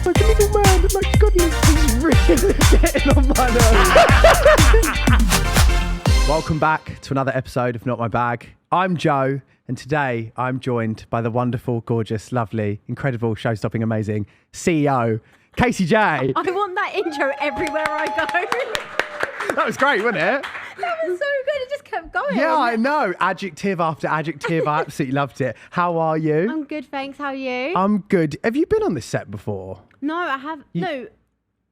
like a little man that likes cuddling. He's really getting on my nerves. Welcome back to another episode of Not My Bag. I'm Joe, and today I'm joined by the wonderful, gorgeous, lovely, incredible, show-stopping, amazing CEO, Kaci Jay. I want that intro everywhere I go. That was great, wasn't it? That was so good. It just kept going. Yeah, I know. Adjective after adjective. I absolutely loved it. How are you? I'm good, thanks. How are you? I'm good. Have you been on this set before? No, I have.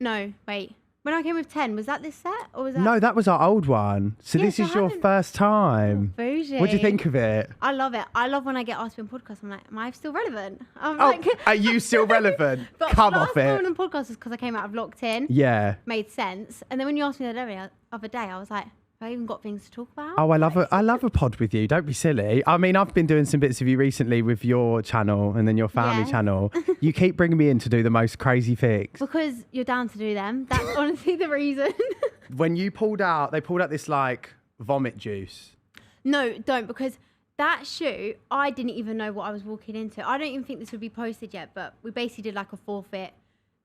No, wait. When I came with 10, was that this set? Or was that? No, that was our old one. So Yes, this is I your haven't- first time. Bougie. What do you think of it? I love it. I love when I get asked to be on podcasts. I'm like, am I still relevant? I'm Oh, are you still relevant? but Come last off time I it. went on podcasts was because I came out of Lockedin. Yeah. Made sense. And then when you asked me the other day, I was like, have I even got things to talk about? Oh, I love a pod with you. Don't be silly. I mean, I've been doing some bits of you recently with your channel and then your family Yeah. channel. You keep bringing me in to do the most crazy things. Because you're down to do them. That's honestly the reason. When they pulled out this like vomit juice. No, don't, because that shoot, I didn't even know what I was walking into. I don't even think this would be posted yet, but we basically did like a forfeit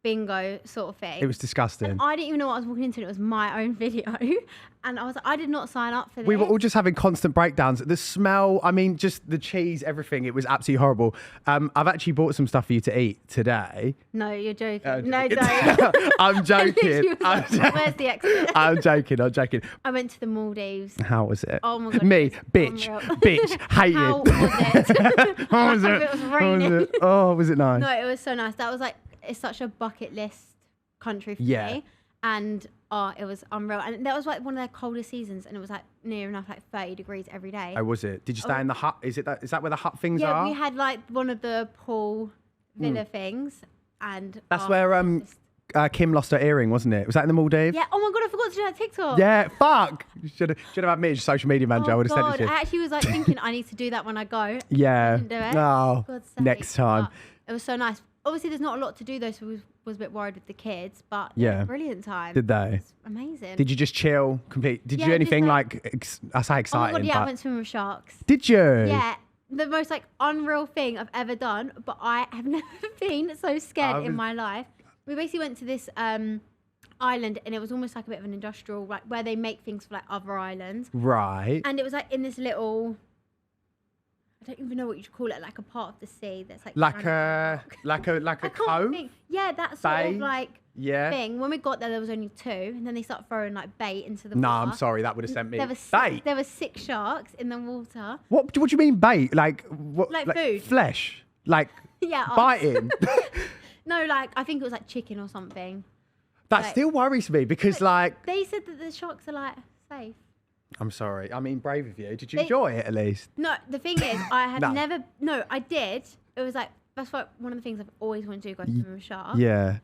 bingo sort of thing. It was disgusting. And I didn't even know what I was walking into. It was my own video. And I was like, I did not sign up for this. We were all just having constant breakdowns. The smell, I mean, just the cheese, everything. It was absolutely horrible. I've actually bought some stuff for you to eat today. No, you're joking. I'm No, joking. don't. I'm joking. Literally was like, where's the exit? I'm joking. I went to the Maldives. How was it? Oh my God. Me, it was bitch, unreal. bitch, hated. How was it? How was Like, it? It was How raining. was it? Oh, was it nice? No, it was so nice. That was like, it's such a bucket list country for Yeah. me. And it was unreal. And that was like one of their coldest seasons, and it was like near enough like 30 degrees every day. Oh, was it? Did you stay in the hut? Is that where the hut things Yeah, are? we had like one of the pool villa things, and That's where Kim lost her earring, wasn't it? Was that in the Maldives? Yeah. Oh my God, I forgot to do that TikTok. Yeah, fuck. You should have had me as your social media manager. I Oh would have sent God, it to you. I actually was like thinking I need to do that when I go. Yeah. I didn't do it. Oh, God's sake. next time. But it was so nice. Obviously, there's not a lot to do though, so we was a bit worried with the kids. But Yeah. Brilliant time. Did they? It's amazing. Did you just chill? Did you Yeah, do anything just, I say Oh exciting? my God, yeah, I but- went swimming with sharks. Did you? Yeah, the most like unreal thing I've ever done, but I have never been so scared in my life. We basically went to this island, and it was almost like a bit of an industrial, like where they make things for like other islands. Right. And it was like in this little, I don't even know what you'd call it, like a part of the sea that's like like granite a rock. I can't cove? think. Yeah, that sort Bay? of like Yeah. thing. When we got there was only 2, and then they started throwing like bait into the No, water. I'm sorry. That would have sent me. There were 6, Bait? there were 6 sharks in the water. What do you mean bait? Like what? Like food. Flesh? Like Yeah, us. biting? No, like I think it was like chicken or something. That Like- still worries me because like They said that the sharks are like safe. I'm sorry. I mean, brave of you. Did you They- enjoy it at least? No, the thing is, I have No. never. No, I did. It was like that's what one of the things I've always wanted to do, go swimming with sharks. Yeah.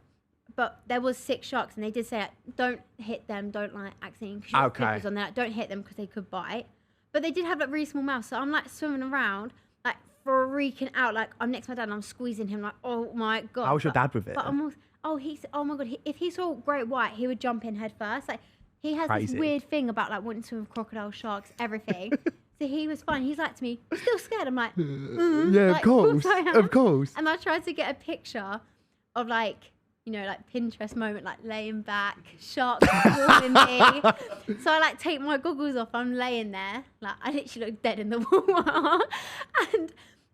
But there was 6 sharks, and they did say, like, don't hit them, don't like accidentally. Okay. Flippers on there, like, don't hit them because they could bite. But they did have like really small mouths, so I'm like swimming around, like freaking out, like I'm next to my dad, and I'm squeezing him, like oh my God. How was your dad with it? But I'm also, oh my God, if he saw great white, he would jump in head first. Like he has Crazy. this weird thing about like wanting to swim with crocodile, sharks, everything. So he was fine. He's like to me, "You're still scared?" I'm like, yeah, like, of course. I am. Of course. And I tried to get a picture of like, you know, like Pinterest moment, like laying back, sharks calling me. So I like take my goggles off. I'm laying there, like I literally look dead in the water.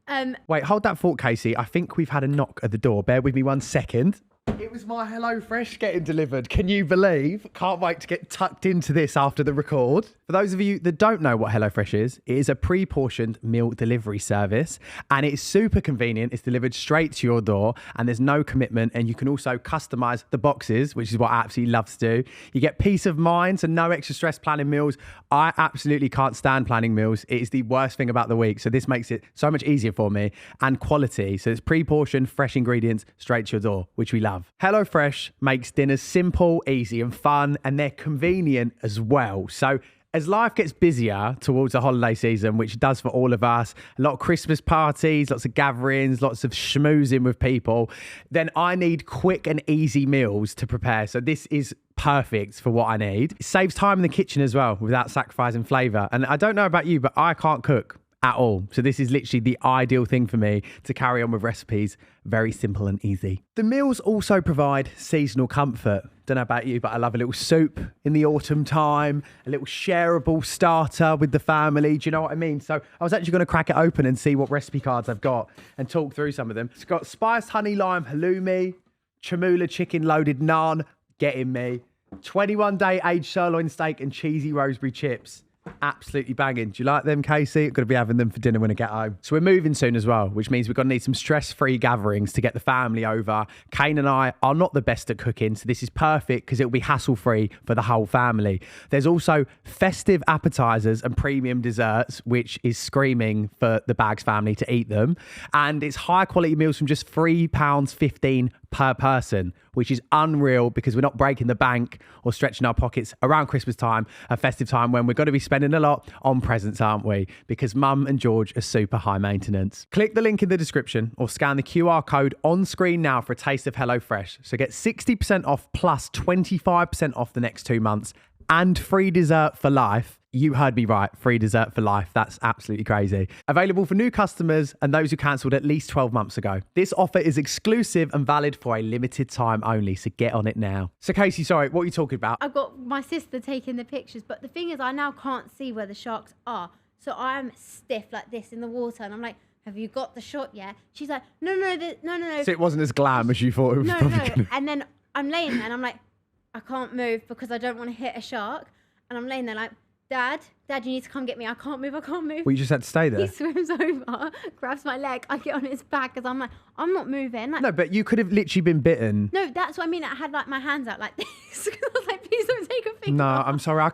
And Wait, hold that thought, Casey. I think we've had a knock at the door. Bear with me 1 second. It was my HelloFresh getting delivered. Can you believe? Can't wait to get tucked into this after the record. For those of you that don't know what HelloFresh is, it is a pre-portioned meal delivery service, and it's super convenient. It's delivered straight to your door, and there's no commitment, and you can also customize the boxes, which is what I absolutely love to do. You get peace of mind, so no extra stress planning meals. I absolutely can't stand planning meals. It is the worst thing about the week, so this makes it so much easier for me, and quality. So it's pre-portioned, fresh ingredients straight to your door, which we love. HelloFresh makes dinners simple, easy and fun, and they're convenient as well. So as life gets busier towards the holiday season, which it does for all of us, a lot of Christmas parties, lots of gatherings, lots of schmoozing with people, then I need quick and easy meals to prepare. So this is perfect for what I need. It saves time in the kitchen as well without sacrificing flavour. And I don't know about you, but I can't cook at all. So this is literally the ideal thing for me to carry on with recipes. Very simple and easy. The meals also provide seasonal comfort. Don't know about you, but I love a little soup in the autumn time, a little shareable starter with the family. Do you know what I mean? So I was actually going to crack it open and see what recipe cards I've got and talk through some of them. It's got spiced honey lime halloumi, chamula chicken loaded naan, getting me, 21-day aged sirloin steak and cheesy rosemary chips. Absolutely banging. Do you like them, Kaci? Going to be having them for dinner when I get home. So we're moving soon as well, which means we're going to need some stress-free gatherings to get the family over. Kane and I are not the best at cooking, so this is perfect because it'll be hassle-free for the whole family. There's also festive appetizers and premium desserts, which is screaming for the Baggs family to eat them. And it's high-quality meals from just £3.15 per person, which is unreal because we're not breaking the bank or stretching our pockets around Christmas time, a festive time when we're going to be spending a lot on presents, aren't we? Because Mum and George are super high maintenance. Click the link in the description or scan the QR code on screen now for a taste of HelloFresh. So get 60% off plus 25% off the next 2 months and free dessert for life. You heard me right, free dessert for life. That's absolutely crazy. Available for new customers and those who cancelled at least 12 months ago. This offer is exclusive and valid for a limited time only, so get on it now. So Kaci, sorry, what are you talking about? I've got my sister taking the pictures, but the thing is I now can't see where the sharks are. So I'm stiff like this in the water and I'm like, have you got the shot yet? She's like, no. So it wasn't as glam as you thought it was probably gonna... And then I'm laying there and I'm like, I can't move because I don't want to hit a shark. And I'm laying there like, Dad, you need to come get me. I can't move. Well, you just had to stay there. He swims over, grabs my leg. I get on his back because I'm like, I'm not moving. Like, no, but you could have literally been bitten. No, that's what I mean. I had like my hands out like this. I was like, please don't take a finger. No, I'm sorry. I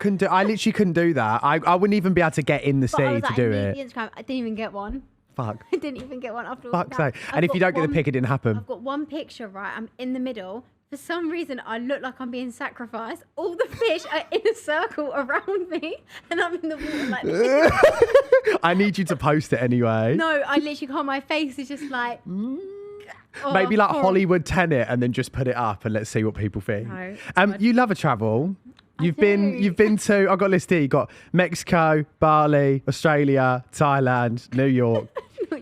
literally couldn't do that. I wouldn't even be able to get in the sea to do it. I didn't even get one. Fuck. I didn't even get one after Fuck's sake. And if you don't get the pic, it didn't happen. I've got one picture, right? I'm in the middle. For some reason, I look like I'm being sacrificed. All the fish are in a circle around me, and I'm in the water like this. I need you to post it anyway. No, I literally can't. My face is just like... Maybe like Hollywood Tenet and then just put it up and let's see what people think. No, you love a travel. You've been to, I've got a list here. You've got Mexico, Bali, Australia, Thailand, New York.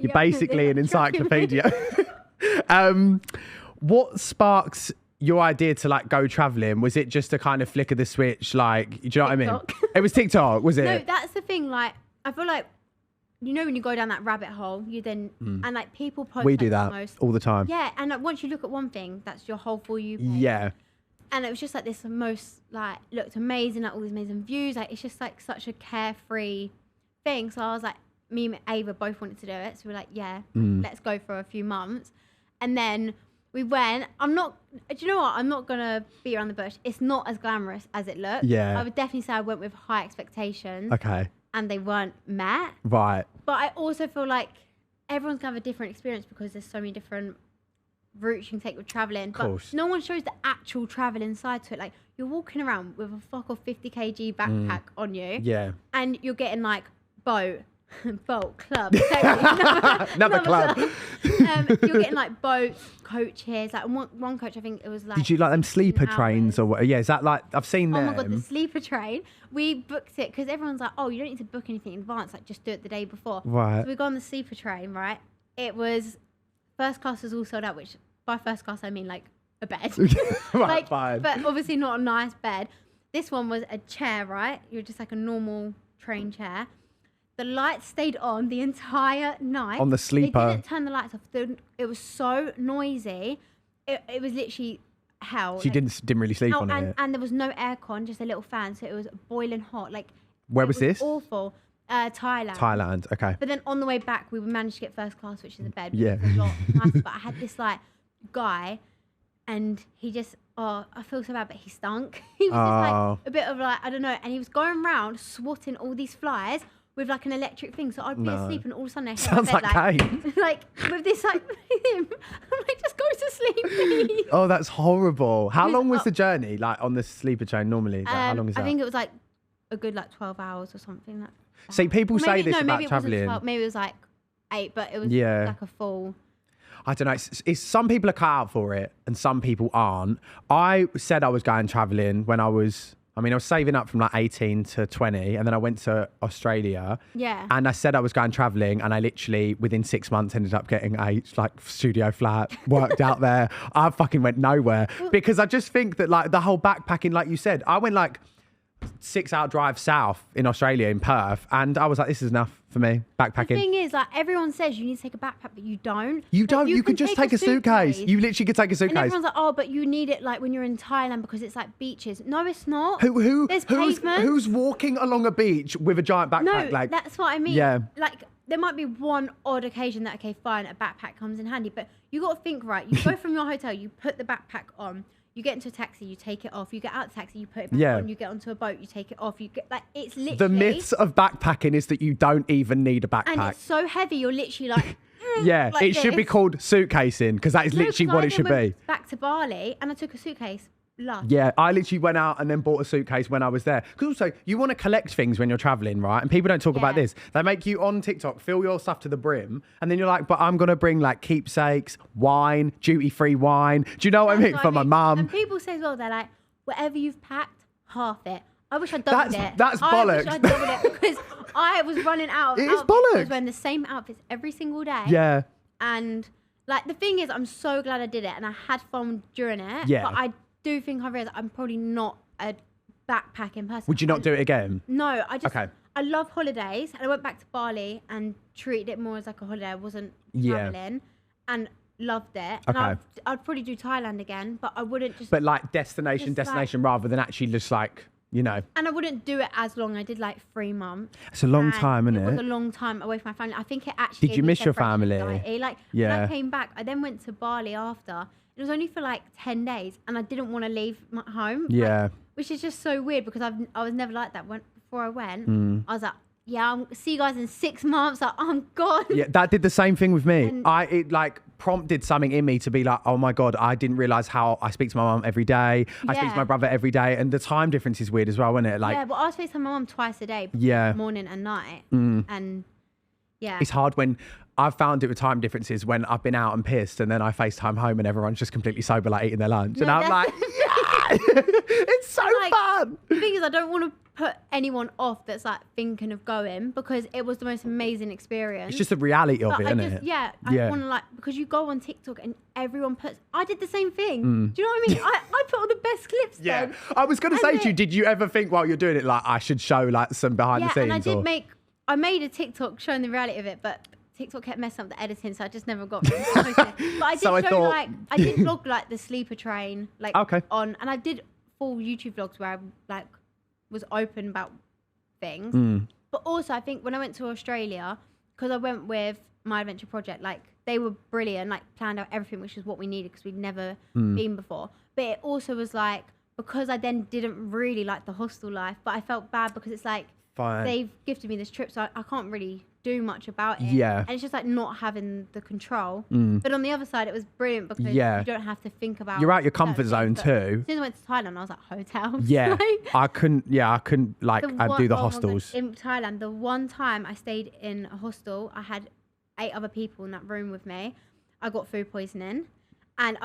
You're basically an encyclopedia. What sparks your idea to like go traveling? Was it just a kind of flick of the switch? Like, do you know what I mean? It was TikTok, was it? No, that's the thing. Like, I feel like, you know, when you go down that rabbit hole, you then, and like people post. We do that all the time. Yeah. And like, once you look at one thing, that's your whole For You page. Yeah. And it was just like this most like, looked amazing, like all these amazing views. Like, it's just like such a carefree thing. So I was like, me and Ava both wanted to do it. So we were like, yeah, let's go for a few months. And then we went. Do you know what? I'm not going to beat around the bush. It's not as glamorous as it looks. Yeah. I would definitely say I went with high expectations. Okay. And they weren't met. Right. But I also feel like everyone's going to have a different experience because there's so many different routes you can take with traveling. But no one shows the actual traveling side to it. Like, you're walking around with a fuck off 50 kg backpack on you. Yeah. And you're getting like boat, club. Another club. You're getting like boats, coaches. Like one coach, I think it was like. Did you like them sleeper trains or what? Yeah, is that like, I've seen them. Oh my God, the sleeper train. We booked it because everyone's like, oh, you don't need to book anything in advance. Like, just do it the day before. Right. So we got on the sleeper train, right? It was, first class was all sold out, which by first class, I mean like a bed. Right, like, fine. But obviously not a nice bed. This one was a chair, right? You're just like a normal train chair. The lights stayed on the entire night. On the sleeper. They didn't turn the lights off. It was so noisy. It was literally hell. She didn't really sleep on it. And there was no aircon, just a little fan. So it was boiling hot. Like, where was this? Awful. Thailand. Thailand, okay. But then on the way back, we managed to get first class, which is a bed. Yeah. It was a lot nicer. But I had this like guy, and he just, I feel so bad, but he stunk. He was just like a bit of like, I don't know. And he was going around swatting all these flies with like an electric thing. So I'd be asleep and all of a sudden I hear sounds like Kane. like with this like him. I'm like, just go to sleep, please. Oh, that's horrible. How long was the journey like on the sleeper train normally? Like, how long is that? I think it was like a good like 12 hours or something. Like that. See, people say this about traveling. Maybe it was like 8, but it was like a full. I don't know. It's some people are cut out for it and some people aren't. I said I was going traveling when I was I mean, I was saving up from like 18 to 20, and then I went to Australia. Yeah. And I said I was going traveling, and I literally, within 6 months, ended up getting a like studio flat, worked out there. I fucking went nowhere because I just think that like the whole backpacking, like you said, I went like 6-hour drive south in Australia in Perth, and I was like, this is enough for me, backpacking. The thing is, like, everyone says you need to take a backpack, but you don't. You Like, don't. You can just take a suitcase. You literally could take a And suitcase. everyone's like, oh, but you need it like when you're in Thailand because it's like beaches. No, it's not. There's Who's pavements. walking along a beach with a giant backpack? No, like, that's what I mean. Yeah. Like, there might be one odd occasion that, okay, fine, a backpack comes in handy, but you got to think, right, you go from your hotel, you put the backpack on, you get into a taxi, you take it off, you get out the taxi, you put it back on, you get onto a boat, you take it off, you get, like, it's literally... The myths of backpacking is that you don't even need a backpack. And it's so heavy, you're literally like... Yeah, like it should be this. called suitcasing because that is literally what it should be. Back to Bali and I took a suitcase. Lush. Yeah, I literally went out and then bought a suitcase when I was there. Because also, you want to collect things when you're traveling, right? And people don't talk about this. They make you on TikTok fill your stuff to the brim, and then you're like, but I'm going to bring like keepsakes, wine, duty-free wine. Do you know what I mean? For my mum. And people say as well, they're like, whatever you've packed, half it. I wish I'd doubled it. That's bollocks. I wish I'd doubled it because I was running out of It is outfits. I was bollocks. wearing the same outfits every single day. Yeah. And like the thing is, I'm so glad I did it and I had fun during it. Yeah. But I do think I realised I'm probably not a backpacking person. Would you not do it again? No, I just... Okay. I love holidays, and I went back to Bali and treated it more as like a holiday. I wasn't Yeah. traveling, and loved it. And Okay. I'd probably do Thailand again, but I wouldn't just. But like destination, Just rather than actually just like, you know. And I wouldn't do it as long. I did like 3 months. It's a long and time, isn't It was it? a long time away from my family. I think it actually. Did gave you me miss your separation family? anxiety. Like Yeah. when I came back, I then went to Bali after. It was only for like 10 days, and I didn't want to leave my home. Yeah. Like, which is just so weird because I was never like that. Before I went, I was like, yeah, I'll see you guys in 6 months. Like, I'm gone. Yeah, that did the same thing with me. And- It like prompted something in me to be like, oh my God, I didn't realize how I speak to my mum every day. I speak to Yeah. my brother every day. And the time difference is weird as well, isn't it? Like, Yeah, but I was FaceTime my mum twice a day. Yeah. Morning and night. And yeah. it's hard when I've found it with time differences when I've been out and pissed and then I FaceTime home and everyone's just completely sober, like eating their lunch. And No, I'm like, that's- yeah, it's so Like, fun. The thing is, I don't want to put anyone off that's like thinking of going because it was the most amazing experience. It's just the reality of But it, I isn't just, it? yeah, Yeah. I want to like, because you go on TikTok and everyone puts, I did the same thing. Do you know what I mean? I put all the best clips Yeah. then. I was going to And say to you, did you ever think while you're doing it, like, I should show like some behind the Yeah, scenes? and I made a TikTok showing the reality of it, but TikTok kept messing up the editing, so I just never got around to posting it. But I did So I show thought- I did vlog like the sleeper train, like Okay. and I did full YouTube vlogs where I like was open about things. But also I think when I went to Australia, because I went with my adventure project, like they were brilliant, like planned out everything, which is what we needed because we'd never been before. But it also was like, because I then didn't really like the hostel life, but I felt bad because it's like Fine. they've gifted me this trip, so I can't really do much about it. Yeah. And it's just like not having the control. But on the other side, it was brilliant because Yeah. you don't have to think about. You're out your certain comfort zone things. But too. As soon as I went to Thailand, I was like hotels. Yeah. Like, I couldn't like, I'd do the oh my God, hostels. in Thailand, the one time I stayed in a hostel, I had 8 other people in that room with me. I got food poisoning, and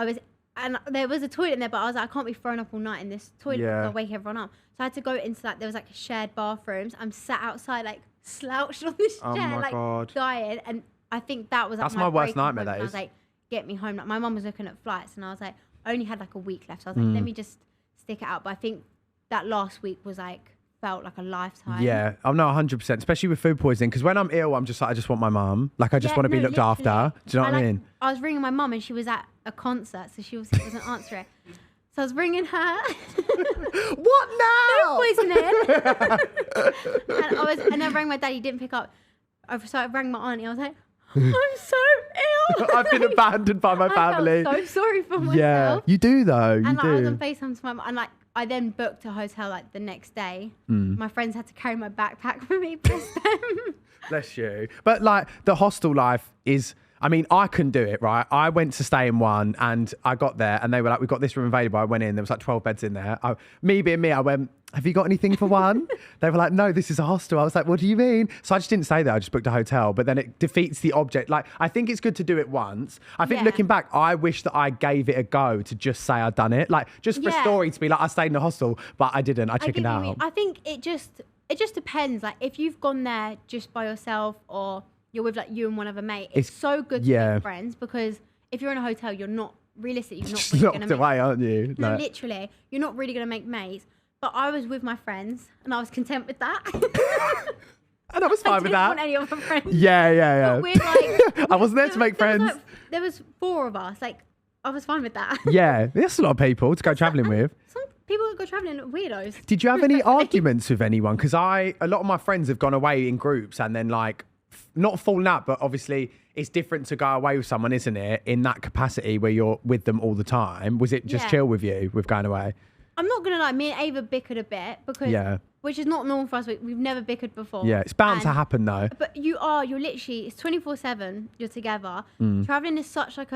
there was a toilet in there, but I was like, I can't be thrown up all night in this toilet Yeah. because I'll wake everyone up. So I had to go into like, there was like shared bathrooms. I'm sat outside like slouched on this Oh chair, my like God. dying. And I think that was like, That's my worst breaking nightmare, point that when is. I was like, get me home. Like, my mum was looking at flights, and I was like, I only had like a week left. So I was like, let me just stick it out. But I think that last week was like, felt like a lifetime. Yeah, I'm not 100%, especially with food poisoning. Because when I'm ill, I'm just like, I just want my mum. Like, I just Yeah, want to be no, looked literally. after. Do you know what I like, mean? I was ringing my mum, and she was at a concert, so she obviously wasn't answering. So I was ringing her. What now? Poisoning. and I rang my dad. He didn't pick up. So I rang my auntie. I was like, I'm so ill. I've been abandoned by my family. I felt so sorry for myself. Yeah, you do though. You And like, I was on do. FaceTime to my mum, and like I then booked a hotel like the next day. Mm. My friends had to carry my backpack for me. Bless them. Bless you. But like the hostel life is, I mean, I couldn't do it, right? I went to stay in one and I got there and they were like, we've got this room available. I went in, there was like 12 beds in there. Me being me, I went, have you got anything for one? They were like, no, this is a hostel. I was like, what do you mean? So I just didn't stay there. I just booked a hotel, but then it defeats the object. Like, I think it's good to do it once. I think looking back, I wish that I gave it a go to just say I'd done it. Like, just for a story to be like, I stayed in a hostel, but I didn't. I chickened out. I think it just depends. Like, if you've gone there just by yourself or you're with like you and one other mate, it's so good to make friends, because if you're in a hotel, you're not realistic. You're not really going to away, aren't you? No, literally, you're not really going to make mates. But I was with my friends and I was content with that. And I was fine with that. I didn't want any other friends. Yeah. But we're like, I wasn't there to make friends. There was 4 of us. Like, I was fine with that. Yeah, there's a lot of people to go travelling with. Some people that go travelling are weirdos. Did you have any arguments with anyone? Because a lot of my friends have gone away in groups and then like, not fallen out, but obviously it's different to go away with someone, isn't it? In that capacity where you're with them all the time. Was it just chill with you with going away? I'm not going to lie, me and Ava bickered a bit because, which is not normal for us. We've never bickered before. Yeah, it's bound to happen though. But you're literally, it's 24/7, you're together. Traveling is such like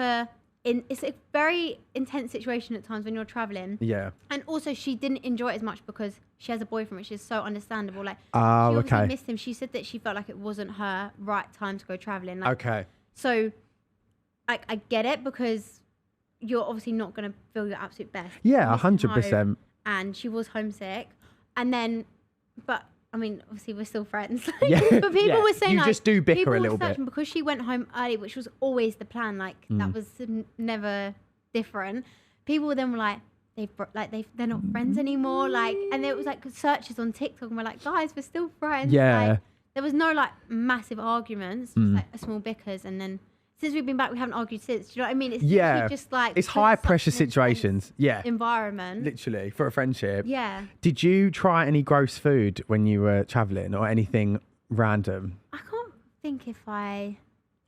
it's a very intense situation at times when you're traveling. Yeah. And also she didn't enjoy it as much because she has a boyfriend, which is so understandable. Like, she obviously missed him. She said that she felt like it wasn't her right time to go traveling. Like, so I get it, because you're obviously not going to feel your absolute best. Yeah, 100%. And she was homesick. And then, but I mean, obviously we're still friends. Yeah. But people were saying, you like, just do bicker a little bit. Because she went home early, which was always the plan. Like, that was never different. People then were like, they're not friends anymore. Like, and there was like searches on TikTok and we're like, guys, we're still friends. Yeah. Like, there was no like massive arguments, just like a small bickers. And then since we've been back, we haven't argued since. Do you know what I mean? It's literally just like, it's high pressure situations. Yeah. Environment. Literally for a friendship. Yeah. Did you try any gross food when you were traveling or anything random? I can't think if I.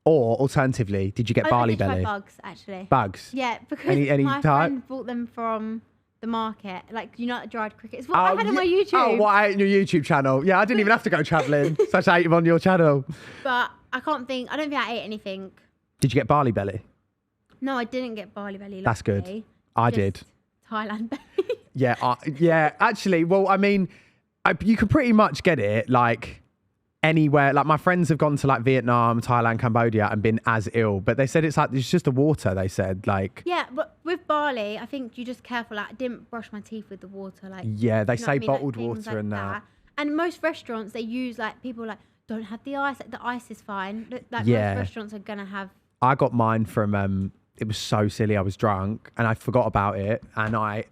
Or alternatively, did you get barley belly? Bugs, actually. Bugs? Yeah, because any my type? friend bought them from the market. Like, you know, dried crickets. What I had on my YouTube. Oh, what I ate on your YouTube channel. Yeah, I didn't even have to go travelling. Such I ate them on your channel. But I don't think I ate anything. Did you get barley belly? No, I didn't get barley belly. That's good. I did. Thailand belly. Yeah, actually, well, I mean, you can pretty much get it like anywhere. Like, my friends have gone to like Vietnam, Thailand, Cambodia and been as ill, but they said it's just the water, they said. Like, yeah, but with barley, I think you're just careful. Like, I didn't brush my teeth with the water. Like, yeah, they say bottled like, water like and that. And most restaurants, they use like, people like, don't have the ice. Like, the ice is fine. Like, most restaurants are gonna have. I got mine from it was so silly. I was drunk and I forgot about it and I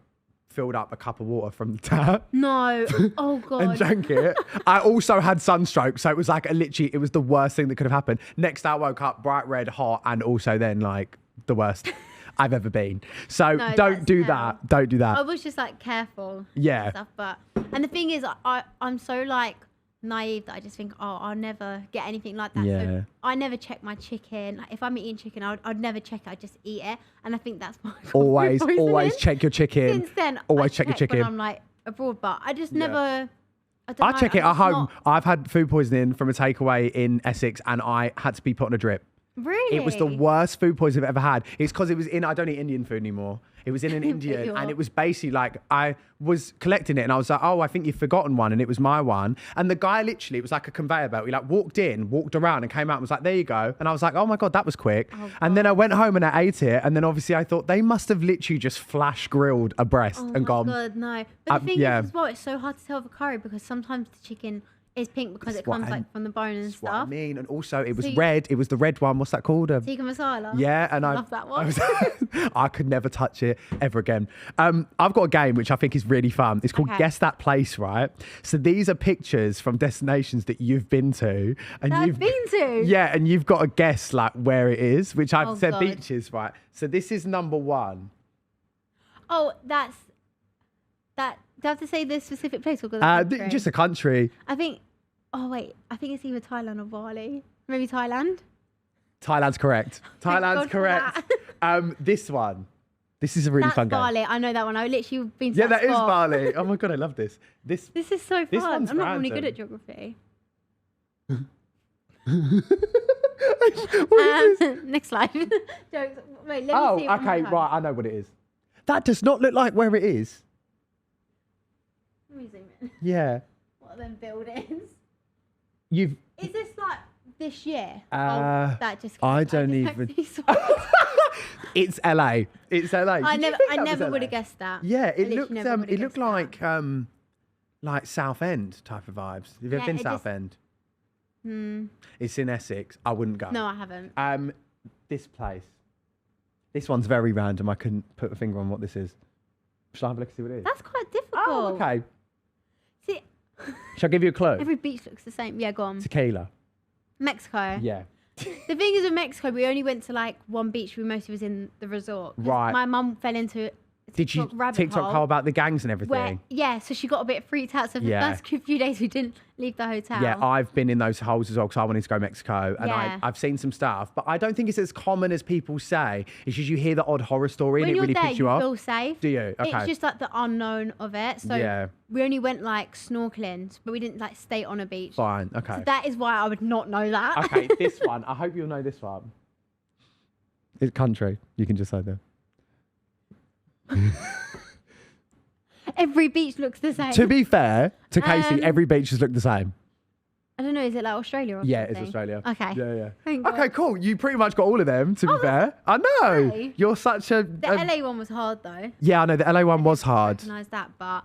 filled up a cup of water from the tap. No. Oh God. And drank it. I also had sunstroke, so it was like it was the worst thing that could have happened. Next day I woke up bright red, hot, and also then like the worst I've ever been. So don't do that. Don't do that. I was just like careful. Yeah. And stuff, and the thing is, I'm so like naive that I just think, I'll never get anything like that. Yeah. So I never check my chicken. Like, if I'm eating chicken, I'd never check it. I'd just eat it. And I think that's my always check your chicken. Since then, always check your chicken. When I'm like abroad, but I just never. I check it at home. I've had food poisoning from a takeaway in Essex, and I had to be put on a drip. Really? It was the worst food poisoning I've ever had. It's because it was I don't eat Indian food anymore. It was in an Indian, and it was basically like, I was collecting it and I was like, oh, I think you've forgotten one, and it was my one. And the guy literally, it was like a conveyor belt. He like walked in, walked around and came out and was like, there you go. And I was like, oh my God, that was quick. And then I went home and I ate it. And then obviously I thought they must have literally just flash grilled a breast and gone. Oh my God, no. But the thing is as well, it's so hard to tell with curry because sometimes the chicken is pink because it comes like from the bone and stuff. What I mean, and also it was red. It was the red one. What's that called? Tikka masala. Yeah, and I love that one. I could never touch it ever again. I've got a game which I think is really fun. It's called Guess That Place, right? So these are pictures from destinations that you've been to, and I've been to. Yeah, and you've got to guess like where it is, which I've said beaches, right? So this is number one. Oh, that's that. Do I have to say the specific place or just a country? I think. Oh wait, I think it's either Thailand or Bali. Maybe Thailand. Thailand's correct. Thailand's correct. This one. This is a really fun game. Bali. I know that one. I literally been to that is Bali. Oh my God, I love this. This is so fun. This one's I'm not random. really good at geography. What is this? Next slide. Jokes. Wait, let me Oh, see it one more okay, time. right. I know what it is. That does not look like where it is. Let me zoom in. Yeah. What are them buildings? You've. Is this like this year? That just. I don't even. It's LA. It's LA. I Did you never, think I that was never LA? would have guessed that. Yeah, it I literally looked. never would've It looked guessed that. like Southend type of vibes. Have you ever Yeah, been it just- Southend? Hmm. It's in Essex. I wouldn't go. No, I haven't. This place. This one's very random. I couldn't put a finger on what this is. Shall I have a look and see what it is? That's quite difficult. Oh, okay. See, Shall I give you a clue? every beach looks the same. Yeah, go on. Tequila. Mexico. Yeah. The thing is with Mexico, we only went to like one beach. We mostly was in the resort. 'Cause Right. My mum fell into a Did you TikTok rabbit TikTok hole. how about the gangs and everything? Where, yeah, so she got a bit freaked out. So for Yeah. the first few days, we didn't leave the hotel. Yeah, I've been in those holes as well because I wanted to go to Mexico and Yeah. I've seen some stuff, but I don't think it's as common as people say. It's just you hear the odd horror story when and it you're really there, puts you you off. feel safe. Do you? Okay. It's just like the unknown of it. So Yeah. we only went like snorkeling, but we didn't like stay on a beach. Fine. Okay. So that is why I would not know that. Okay, this one. I hope you'll know this one. It's country. You can just say that. Every beach looks the same. To be fair to Kaci, Um, every beach just look the same. I don't know. Is it like Australia or Yeah, something? it's Australia. Okay. Yeah, yeah. Thank God. Okay, cool. You pretty much got all of them, to be Oh, fair. I know. okay. You're such a... The LA one was hard though. Yeah, I know. The LA one was hard. Recognise that, but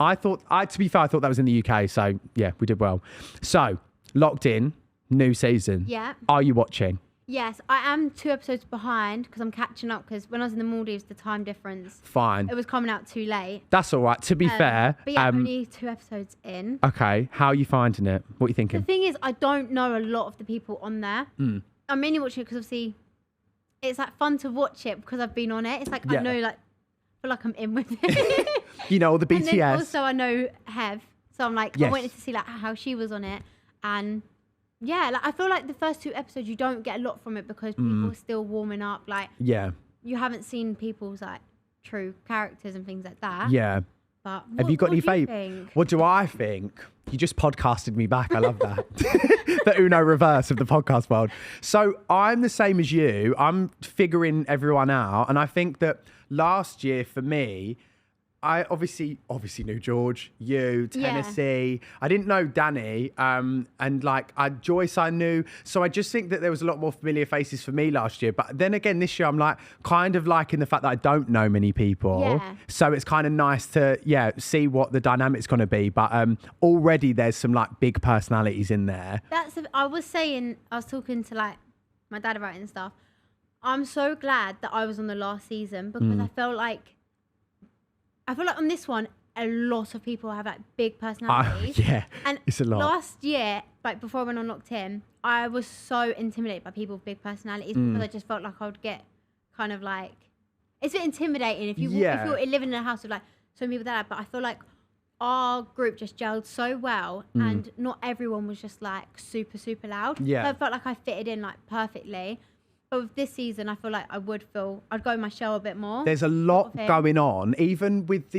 To be fair, I thought that was in the UK. So, yeah, we did well. So, Locked In, new season. yeah. Are you watching? Yes, I am 2 episodes behind because I'm catching up because when I was in the Maldives, the time difference, Fine. it was coming out too late. That's all right. To be fair. But yeah, only 2 episodes in. Okay. How are you finding it? What are you The thinking? thing is, I don't know a lot of the people on there. I'm mainly watching it because obviously it's like fun to watch it because I've been on it. It's like Yeah. I know, like, I feel like I'm in with it. You know, all the And then BTS. also I know Hev, so I'm like, I Yes. wanted to see like how she was on it, and yeah, like I feel like the first 2 episodes you don't get a lot from it because people are still warming up. Like Yeah. you haven't seen people's like true characters and things like that. Yeah. But Have you got any what do you favourite? think? What do I think? You just podcasted me back. I love that. The Uno reverse of the podcast world. So I'm the same as you. I'm figuring everyone out. And I think that last year for me, I obviously knew George, you, Tennessee. I didn't know Danny, and like Joyce I knew. So I just think that there was a lot more familiar faces for me last year. But then again, this year I'm like kind of liking the fact that I don't know many people. Yeah. So it's kind of nice to see what the dynamic's going to be. But already there's some like big personalities in there. I was talking to like my dad about it and stuff. I'm so glad that I was on the last season because I feel like on this one, a lot of people have like big personalities. Yeah, And it's a lot. last year, like before I went on Locked In, I was so intimidated by people with big personalities because I just felt like I would get kind of like, it's a bit intimidating if Yeah. you're living in a house with like so many people that. But I feel like our group just gelled so well, and not everyone was just like super super loud. Yeah. So I felt like I fitted in like perfectly. But with this season, I feel like I'd go in my shell a bit more. There's a lot him. going on, even with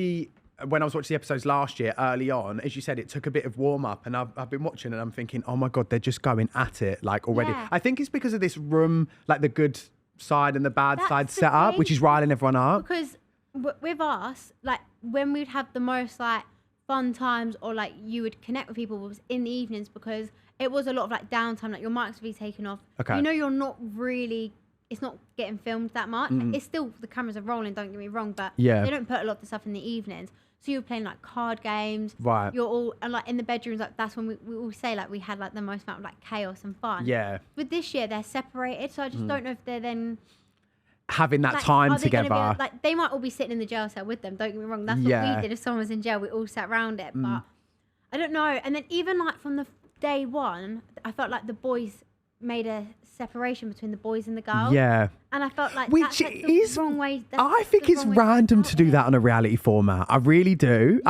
when I was watching the episodes last year, early on, as you said, it took a bit of warm up, and I've been watching and I'm thinking, oh my God, they're just going at it like already. Yeah. I think it's because of this room, like the good side and the bad That's side the set up, thing. which is riling everyone up. Because with us, like when we'd have the most like fun times or like you would connect with people was in the evenings because it was a lot of like downtime, like your mics would be taken off. Okay. You know, you're not really, it's not getting filmed that much. It's still, the cameras are rolling, don't get me wrong, but Yeah. they don't put a lot of the stuff in the evenings. So you're playing like card games. Right. You're all, and like in the bedrooms, like that's when we all say like we had like the most amount of like chaos and fun. Yeah. With this year, they're separated. So I just don't know if they're then Having that like, time are they gonna together. be, like they might all be sitting in the jail cell with them. Don't get me wrong. That's Yeah. what we did. If someone was in jail, we all sat around it. But I don't know. And then even like from the day one, I felt like the boys made a separation between the boys and the girls. Yeah. And I felt like Which that's like is, the wrong way. I think it's random to do that on a reality format. I really do.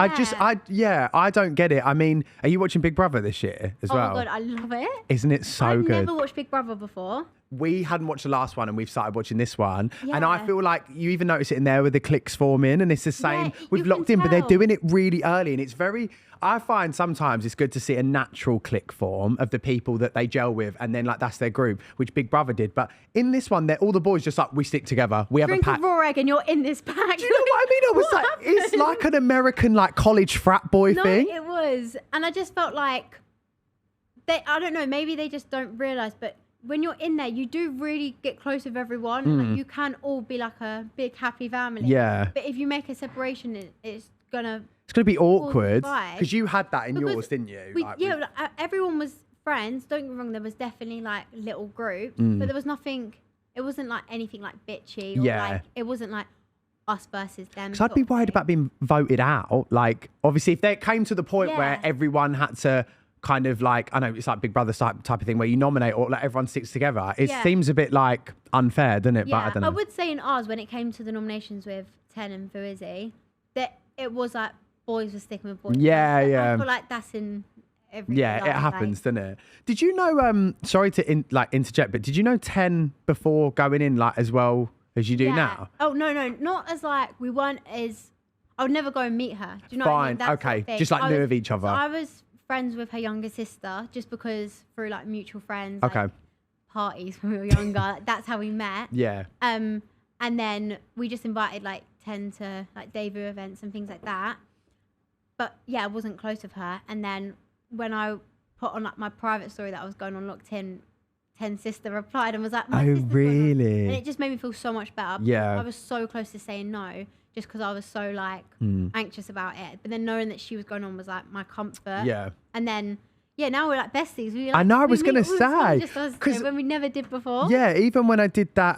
Yeah. I don't get it. I mean, are you watching Big Brother this year as well? Oh my God, I love it. Isn't it so I've good? never watched Big Brother before. We hadn't watched the last one and we've started watching this one. And I Yeah. feel like you even notice it in there with the clicks forming and it's the same with you can Lockedin, but they're tell. doing it really early and it's very, I find sometimes it's good to see a natural click form of the people that they gel with and then like that's their group, which Big Brother did. But in this one, they're all the boys just like, we stick together. We have Drink a pack. a raw egg and you're in this pack. Do you know what I mean? I was What like, it's happened? like an American like college frat boy No, thing. it was. And I just felt like, I don't know, maybe they just don't realise, but when you're in there, you do really get close with everyone. And, like, you can all be like a big happy family. Yeah. But if you make a separation, it's going to... It's going to be awkward vibe. because you had that in Because yours, didn't you? Everyone was friends. Don't get me wrong, there was definitely like little groups, but there was nothing, it wasn't like anything like bitchy. Or Yeah. like, it wasn't like us versus them. Because I'd be worried about being voted out. Like, obviously, if they came to the point where Yeah. everyone had to kind of like, I know it's like Big Brother type of thing where you nominate or like everyone sticks together. It seems a bit like unfair, doesn't it? Yeah, But I don't know. I would say in ours, when it came to the nominations with Ten and Fuizzi, that it was like boys were sticking with boys. Yeah, But yeah. I feel like that's in every Yeah, it life, happens, like, doesn't it? Did you know, sorry to interject, but did you know 10 before going in like as well as you do now? Oh, no, not as like, we weren't as, I would never go and meet her. Do you know what I mean? Fine, That sort of okay. thing. Just like knew of each other. So I was friends with her younger sister just because through like mutual friends, Okay. like, parties when we were younger. That's how we met. Yeah. And then we just invited like 10 to like debut events and things like that. But yeah, I wasn't close with her. And then when I put on like my private story that I was going on Lockedin, 10 sister replied and was like, my Oh, sister's going on. really? And it just made me feel so much better. because Yeah. I was so close to saying no just because I was so like anxious about it. But then knowing that she was going on was like my comfort. Yeah. And then, yeah, now we're like besties. We, I like, know, I we was meet gonna all the time, say, just us 'cause- two, when we never did before. Yeah, even when I did that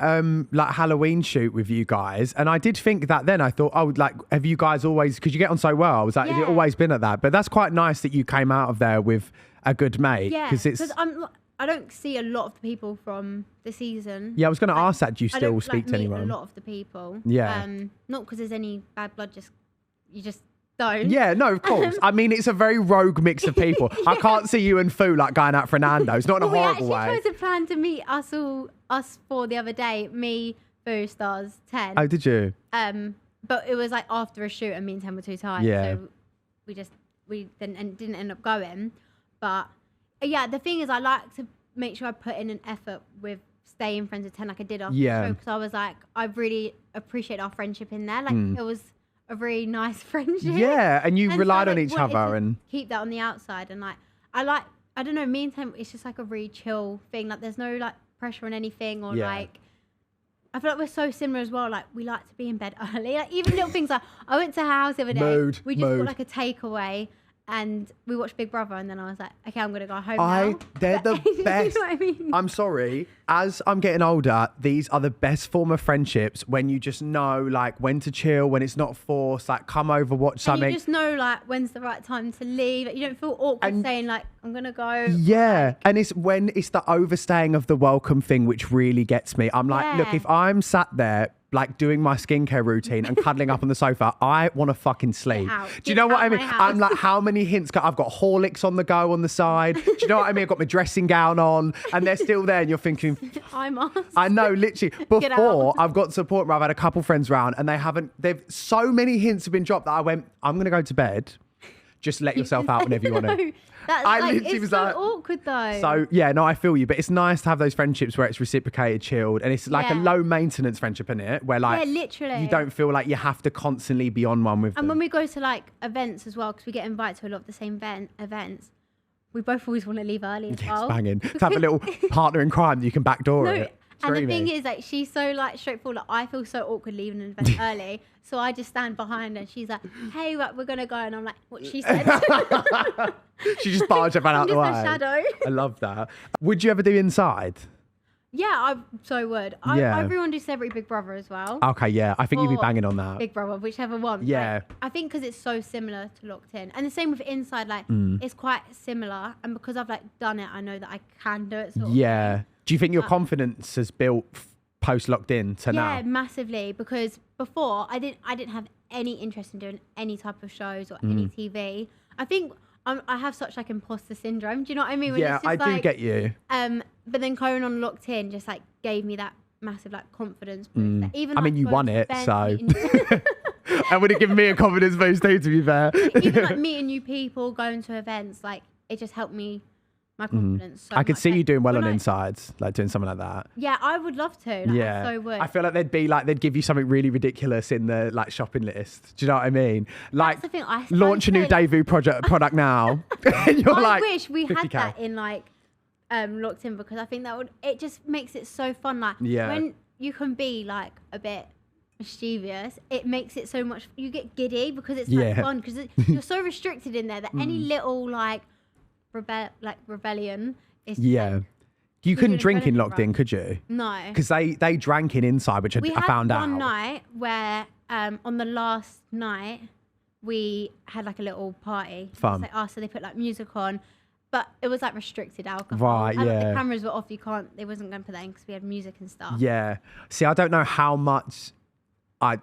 like Halloween shoot with you guys, and I did think that then I thought, oh, like, have you guys always, because you get on so well, I was like, have you Yeah. always been at that? But that's quite nice that you came out of there with a good mate. Yeah, Because it's, I don't see a lot of the people from the season. yeah, I was going to ask that, do you I still don't, speak to meet anyone? a lot of the people. Yeah. Not because there's any bad blood, just you just don't. Yeah, no, of course. I mean, it's a very rogue mix of people. I can't see you and Fu like going out for Nando's, not in a We horrible actually way. tried to plan to meet us four the other day. Me, Boo, Stars, 10. Oh, did you? But it was like after a shoot and me and 10 were too tired. Yeah. So we didn't end up going. But yeah, the thing is I like to make sure I put in an effort with staying friends with 10 like I did after Yeah. the show. Because I was like, I really appreciate our friendship in there. Like it was a very nice friendship. Yeah, and you And so relied I, on like, each wanted other to and... keep that on the outside. And like I don't know, me and 10, it's just like a really chill thing. Like there's no like pressure on anything or Yeah. like I feel like we're so similar as well. Like we like to be in bed early. Like even little things like I went to her house the other day. Mood, We just mood. got like a takeaway and we watched Big Brother and then I was like, okay, I'm gonna go home now. They're the You know best. what I mean? I'm sorry. As I'm getting older, these are the best form of friendships when you just know like when to chill, when it's not forced, like come over, watch And something. you just know like when's the right time to leave. Like, you don't feel awkward And- saying like I'm gonna go. Yeah, and it's when it's the overstaying of the welcome thing which really gets me. I'm like, look, Yeah. if I'm sat there like doing my skincare routine and cuddling up on the sofa, I want to fucking sleep. out. Do you Get know what out I mean? my house. I'm like, how many hints? I've got Horlicks on the go on the side. Do you know what I mean? I've got my dressing gown on, and they're still there, and you're thinking, I'm asked. I know, literally. Get out. Before, I've got to the point where I've had a couple friends around, and they've so many hints have been dropped that I went, I'm gonna go to bed. Just let yourself out whenever you want to. That's I like, literally it's was so like- awkward though. So yeah, no, I feel you, but it's nice to have those friendships where it's reciprocated, chilled, and it's like a Yeah. low maintenance friendship in it, where like yeah, literally. you don't feel like you have to constantly be on one with And them. when we go to like events as well, because we get invited to a lot of the same events, we both always want to leave early as It's well. banging. To have a little partner in crime that you can backdoor No, it. It's and the dreamy. thing is, like, she's so like straightforward. Like, I feel so awkward leaving an event early, so I just stand behind her. And she's like, "Hey, like, we're gonna go," and I'm like, "What she said." She just barged everyone out I'm the just way. a shadow. I love that. Would you ever do inside? Yeah, I so would. Yeah. I really want to do Celebrity Big Brother as well. Okay, yeah, I think you'd be Or banging on that. Big Brother, whichever one. Yeah. Like, I think because it's so similar to Lockedin, and the same with Inside. Like, it's quite similar, and because I've like done it, I know that I can do it. Sort of Yeah. thing. Do you think your confidence has built post Lockedin to now? Yeah, massively. Because before I didn't have any interest in doing any type of shows or any TV. I think I have such like imposter syndrome. Do you know what I mean? When Yeah, it's just I do get you. But then going on Lockedin just like gave me that massive like confidence boost. That even I mean, like, you going won to it, events, so meeting- that would have given me a confidence boost too, to be fair. even like meeting new people, going to events, like it just helped me my confidence. So I could much. see Like, you doing well when on I- Insides, like doing something like that. Yeah, I would love to. Like, Yeah, I so would. I feel like they'd give you something really ridiculous in the like shopping list. Do you know what I mean? Like the thing, I launch a new say, like- Daewoo product now. And you're I like, wish we had 50K. that in like Lockedin, because I think that would, it just makes it so fun. Like Yeah. when you can be like a bit mischievous, it makes it so much, you get giddy because it's like Yeah. fun, because you're so restricted in there that any little like rebellion is just, Yeah. like, You couldn't an drink in adrenaline Lockedin, rush. could you? no. Because they drank in Inside, which We I had found one out. night where on the last night we had like a little party. Fun. It's like, so they put like music on, but it was like restricted alcohol. Right, And, like, yeah. the cameras were off. They wasn't going to put that in because we had music and stuff. Yeah. See, I don't know how much I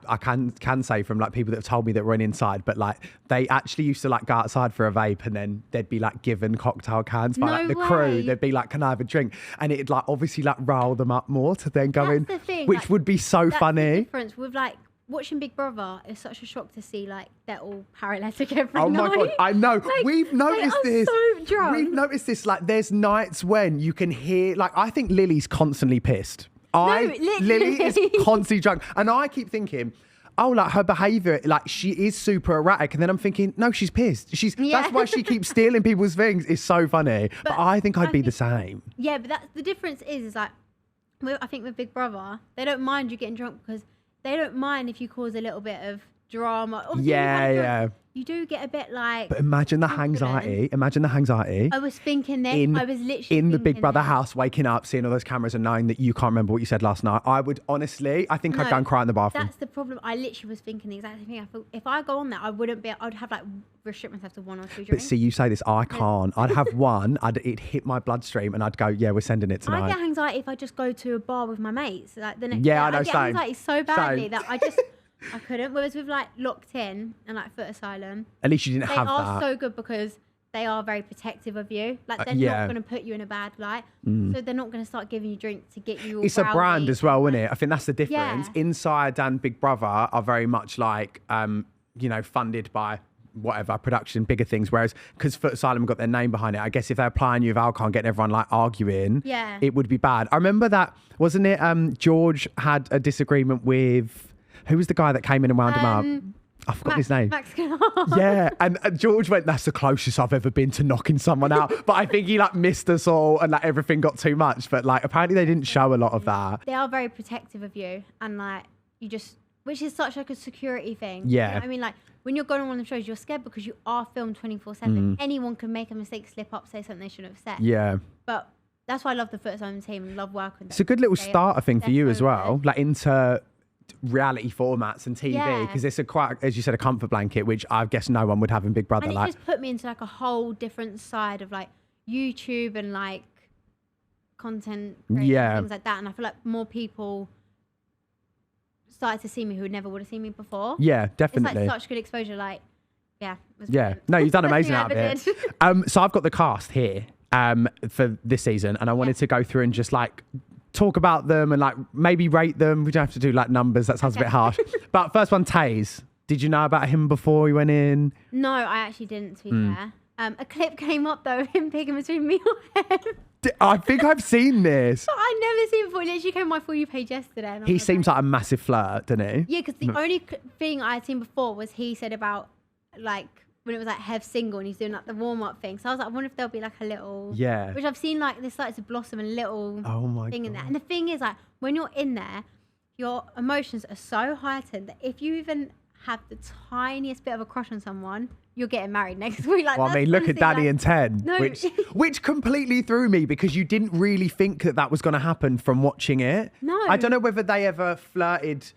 can say from like people that have told me that were in Inside, but like they actually used to like go outside for a vape and then they'd be like given cocktail cans by like No the crew. way. They'd be like, can I have a drink? And it'd like obviously like rile them up more to then go in, That's the thing, which like, would be so That's the funny. difference with like watching Big Brother. It's such a shock to see like they're all paralytic every Oh night. my God, I know. Like, We've noticed they are this. so drunk. We've noticed this. Like, there's nights when you can hear, like, I think Lily's constantly pissed. literally. Lily is constantly drunk. And I keep thinking, oh, like her behaviour, like she is super erratic. And then I'm thinking, no, she's pissed. Yeah. That's why she keeps stealing people's things. It's so funny. But I think I'd I be the think- same. Yeah, but that's the difference is like, I think with Big Brother, they don't mind you getting drunk because they don't mind if you cause a little bit of drama. Obviously, Yeah, yeah. You do get a bit like. But imagine the confident. anxiety. Imagine the anxiety. I was thinking this. in, I was literally in the Big thinking Brother this. house, waking up, seeing all those cameras and knowing that you can't remember what you said last night. I would honestly, I think I'd No, go and cry in the bathroom. That's the problem. I literally was thinking the exact same thing. I thought if I go on there, I wouldn't be. I'd have like restrict myself to 1 or 2 But drinks. see, you say this, I can't. I'd have one, it'd hit my bloodstream and I'd go, yeah, we're sending it I tonight. get anxiety if I just go to a bar with my mates. Like the next Yeah, day, I know, I get same. anxiety so badly Same. that I just I couldn't. Whereas with like Lockedin and like Foot Asylum, At least you didn't they have are that. so good because they are very protective of you. Like they're yeah. not going to put you in a bad light. So they're not going to start giving you drinks to get you all It's a brand rowdy. as well, isn't it? I think that's the difference. Yeah. Inside and Big Brother are very much like, funded by whatever production, bigger things. Whereas because Foot Asylum got their name behind it, I guess if they're applying you with alcohol and getting everyone like arguing, Yeah. it would be bad. I remember that, wasn't it? George had a disagreement with, who was the guy that came in and wound him up? I forgot his name. Max Yeah, and George went, that's the closest I've ever been to knocking someone out. But I think he like missed us all and like everything got too much. But like apparently they didn't show a lot of that. They are very protective of you, and like you just, which is such like a security thing. Yeah. You know what I mean, like when you're going on one of the shows, you're scared because you are filmed 24/7. Anyone can make a mistake, slip up, say something they shouldn't have said. Yeah. But that's why I love the Foot Asylum team and love working. It's a good little starter thing for you as well, Good. like into reality formats and TV, Yeah. because it's a quite, as you said, a comfort blanket, which I guess no one would have in Big Brother. And it Like, just put me into like a whole different side of like YouTube and like content creation, Yeah. things like that. And I feel like more people started to see me who never would have seen me before. yeah, It's definitely. like such good exposure. Like, yeah. It was Yeah, brilliant. no, you've done Best amazing thing I out of ever it. So I've got the cast here for this season, and I wanted to go through and just like talk about them and like maybe rate them. We don't have to do like numbers. That sounds a bit harsh. But first one, Taze. Did you know about him before he went in? No, I actually didn't, to be fair. A clip came up though of him picking between me or him. I think I've seen this. But I'd never seen it before. It literally came on my For You page yesterday. And I He was seems like a massive flirt, doesn't he? yeah, because the only thing I had seen before was he said about like when it was like Hev single and he's doing like the warm up thing. So I was like, I wonder if there'll be like a little Yeah. which I've seen like this started to blossom a little Oh my thing in there. God. And the thing is like when you're in there, your emotions are so heightened that if you even have the tiniest bit of a crush on someone, you're getting married next week. Like, Well, I mean, look at Danny and Ted, No. which completely threw me because you didn't really think that was going to happen from watching it. No. I don't know whether they ever flirted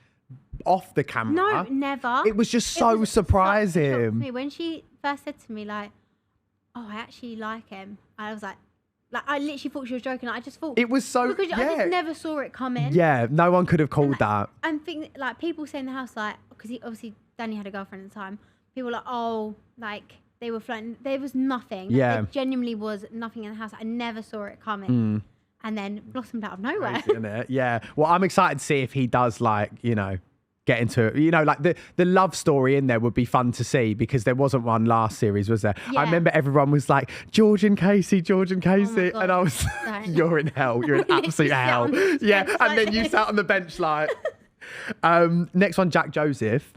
off the camera. No, never. It was just It so was such a shock to surprising. me. When she first said to me, like, oh, I actually like him, I was like Like, I literally thought she was joking. I just thought It was so... because I just never saw it coming. Yeah, no one could have called that. And like people say in the house, like, because obviously Danny had a girlfriend at the time. People were like, oh, like they were flirting. There was nothing. Yeah. There genuinely was nothing in the house. I never saw it coming. And then blossomed out of nowhere. Isn't it? Yeah. Well, I'm excited to see if he does, like, you know, get into it. You know, like the love story in there would be fun to see because there wasn't one last series, was there? Yeah. I remember everyone was like, George and Casey. God. And I was, you're in hell. You're in absolute hell. Yeah. And then you sat on the bench like, next one, Jack Joseph.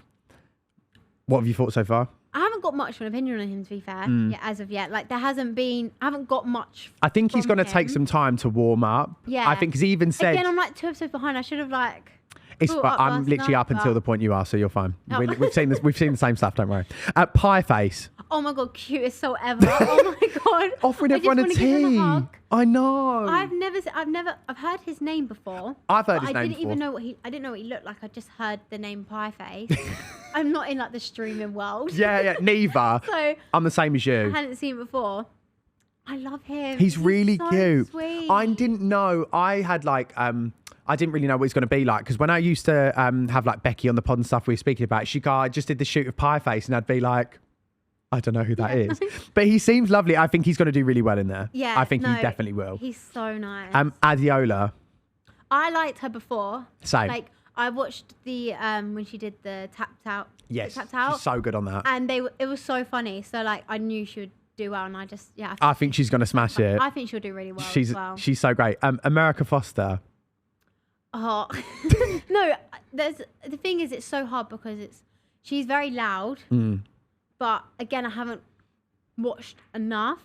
What have you thought so far? I haven't got much of an opinion on him, to be fair, as of yet. Like, there hasn't been... I haven't got much I think he's from going to take him. some time to warm up. Yeah. I think he's even said... Again, I'm like 2 episodes behind. I should have, like... It's brought fine. up I'm last literally night, up until but- the point you are, so you're fine. Oh. We've seen this. We've seen the same stuff. Don't worry. Pie face Oh my God, cutest soul ever. Oh my God. offering I just everyone a wanna give him tea. hug. I know. I've heard his name before. I've heard but his I name didn't even before. know I didn't know what he looked like. I just heard the name Pie Face. I'm not in like the streaming world. Yeah. Neither. So I'm the same as I you. hadn't seen him before. I love him. He's really so cute. Sweet. I didn't know. I had like I didn't really know what he's going to be like because when I used to have like Becky on the pod and stuff we were speaking about, she'd go, I just did the shoot of Pie Face, and I'd be like, I don't know who that is. But he seems lovely. I think he's going to do really well in there. Yeah, I think no, he definitely will. He's so nice. Adiola. I liked her before. Same. Like, I watched the when she did the tapped out. Yes. Tapped out. She's so good on that. And it was so funny. So like I knew she would do well, and I just I think she's going to smash it. I think she'll do really well. She's as well. she's so great. America Foster. Oh no, the thing is, it's so hard because she's very loud. But again, I haven't watched enough.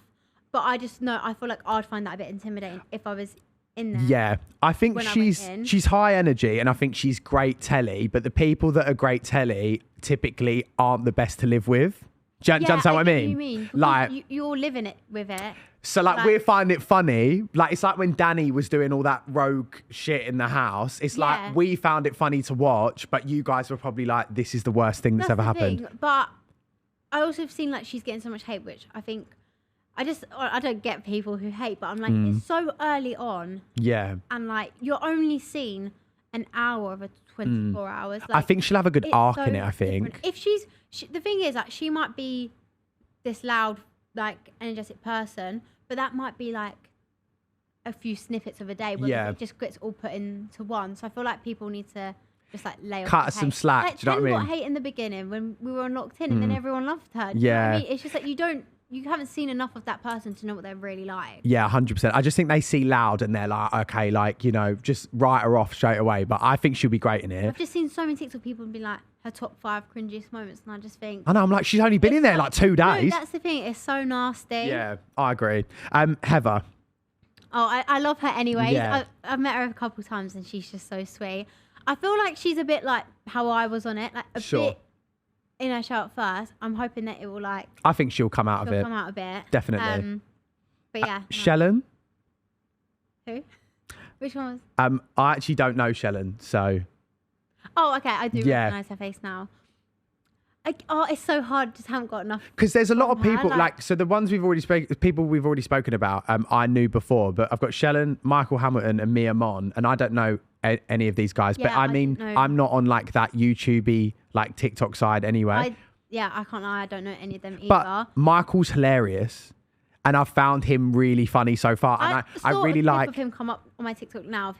But I just know I feel like I'd find that a bit intimidating if I was in there. Yeah, I think When I went she's in. she's high energy, and I think she's great telly. But the people that are great telly typically aren't the best to live with. Do you understand what I get mean? what you mean. Because Like, you're living it with it. so like we're finding it funny. Like it's like when Danny was doing all that rogue shit in the house. It's Yeah. like we found it funny to watch, but you guys were probably like, this is the worst thing that's ever the happened. thing. But I also have seen like she's getting so much hate, which I think I don't get people who hate, but I'm like it's so early on, Yeah. and like you're only seen an hour of a 24 hours. I Like, think she'll have a good it's arc so in it, I think. different. If the thing is that she might be this loud, like energetic person, but that might be like a few snippets of a day where Yeah. it just gets all put into one. So I feel like people need to just like lay off Cut the us some hate. slack, Like, do you know what I Jen mean? got hate in the beginning when we were on Lockedin, and then everyone loved her. Do you know what Yeah. I mean? It's just like you haven't seen enough of that person to know what they're really like. Yeah, 100%. I just think they see loud and they're like, okay, like, you know, just write her off straight away. But I think she'll be great in it. I've just seen so many TikTok people be like her top 5 cringiest moments, and I just think. I know, I'm like, she's only been in there like 2 days. No, that's the thing. It's so nasty. Yeah, I agree. Heather. Oh, I love her anyways. Yeah. I've met her a couple of times, and she's just so sweet. I feel like she's a bit like how I was on it, like a Sure. bit in her show at first. I'm hoping that it will like I think she'll come out of she'll it. come out a bit. Definitely. But yeah. no. Shellen? Who? Which one was? I actually don't know Shellen, so Oh, okay. I do Yeah. recognize her face now. It's so hard. Just haven't got enough. because there's a lot of From her, people like- so the ones we've already spoken about. I knew before, but I've got Shellen, Michael Hamilton, and Mia Mon, and I don't know any of these guys. But Yeah, I I mean, didn't know. I'm not on like that YouTubey like TikTok side anyway. I can't lie. I don't know any of them either. But Michael's hilarious, and I've found him really funny so far. And I saw really a clip like. of him come up on my TikTok now.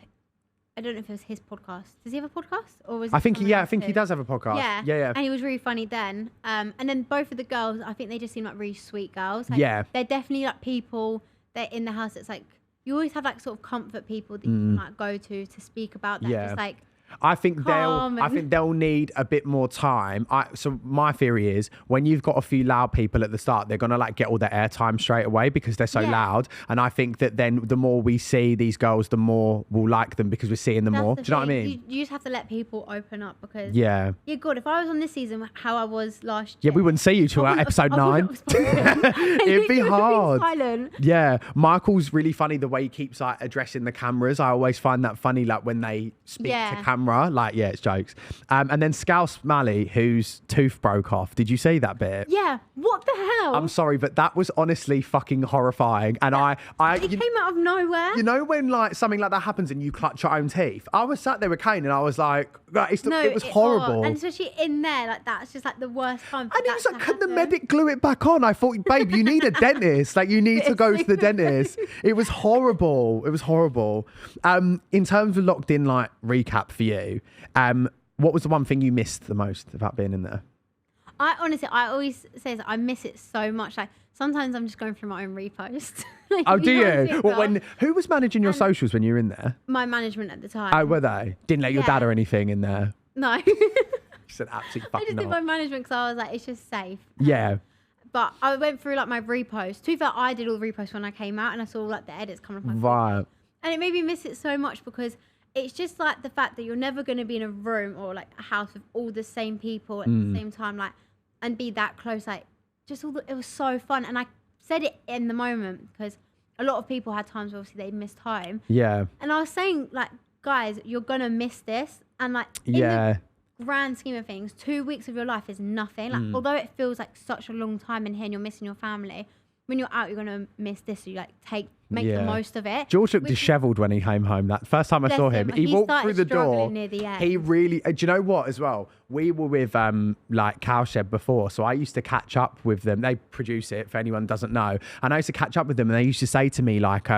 I don't know if it was his podcast. Does he have a podcast, or was? I it think someone I think he else's? does have a podcast. Yeah, Yeah. And he was really funny then. And then both of the girls, I think they just seem like really sweet girls. Like, Yeah. they're definitely like people that in the house. It's like you always have like sort of comfort people that you can like go to speak about that. Yeah. Just like I think calm I and- think they'll need a bit more time. So my theory is when you've got a few loud people at the start, they're gonna like get all the airtime straight away because they're so Yeah. loud. And I think that then the more we see these girls, the more we'll like them because we're seeing them that's more. the Do you know what I thing. mean? You just have to let people open up because Yeah. yeah, God, if I was on this season how I was last Yeah, year, we wouldn't see you till I wouldn't episode have- I 9. wouldn't have spoken. It'd be I would have been hard. silent. Yeah, Michael's really funny the way he keeps like addressing the cameras. I always find that funny, like when they speak Yeah. to camera camera. Like, yeah, it's jokes. And then Scouse Mally, whose tooth broke off. Did you see that bit? Yeah. What the hell? I'm sorry, but that was honestly fucking horrifying. And it came out of nowhere. You know when like something like that happens and you clutch your own teeth? I was sat there with Kane and I was like, it was horrible. And especially in there, like that's just like the worst time. And it was like, could the medic glue it back on? I thought, babe, you need a dentist. Like, you need to go to the dentist. It was horrible. It was horrible. In terms of Lockedin, like, recap for you, what was the one thing you missed the most about being in there? I always say that I miss it so much. Like, sometimes I'm just going through my own repost. Like, oh, do you? Well, who was managing your socials when you were in there? My management at the time. Oh, were they? Didn't let your dad or anything in there? No. She said absolutely fucking I just did my management because I was like, it's just safe. Yeah. But I went through like my reposts. To be fair, I did all the reposts when I came out and I saw like the edits coming up. Right. And it made me miss it so much because it's just like the fact that you're never going to be in a room or like a house with all the same people at the same time, like, and be that close. Like, just it was so fun. And I said it in the moment because a lot of people had times where obviously they missed home. Yeah. And I was saying, like, guys, you're going to miss this. And like, in the grand scheme of things, 2 weeks of your life is nothing. Like, although it feels like such a long time in here and you're missing your family, when you're out, you're going to miss this. So you like make the most of it. George looked dishevelled when he came home. That first time I saw him, he walked through the door. Near the end. He really, do you know what as well? We were with like Cowshed before. So I used to catch up with them. They produce it for anyone who doesn't know. And I used to catch up with them and they used to say to me like,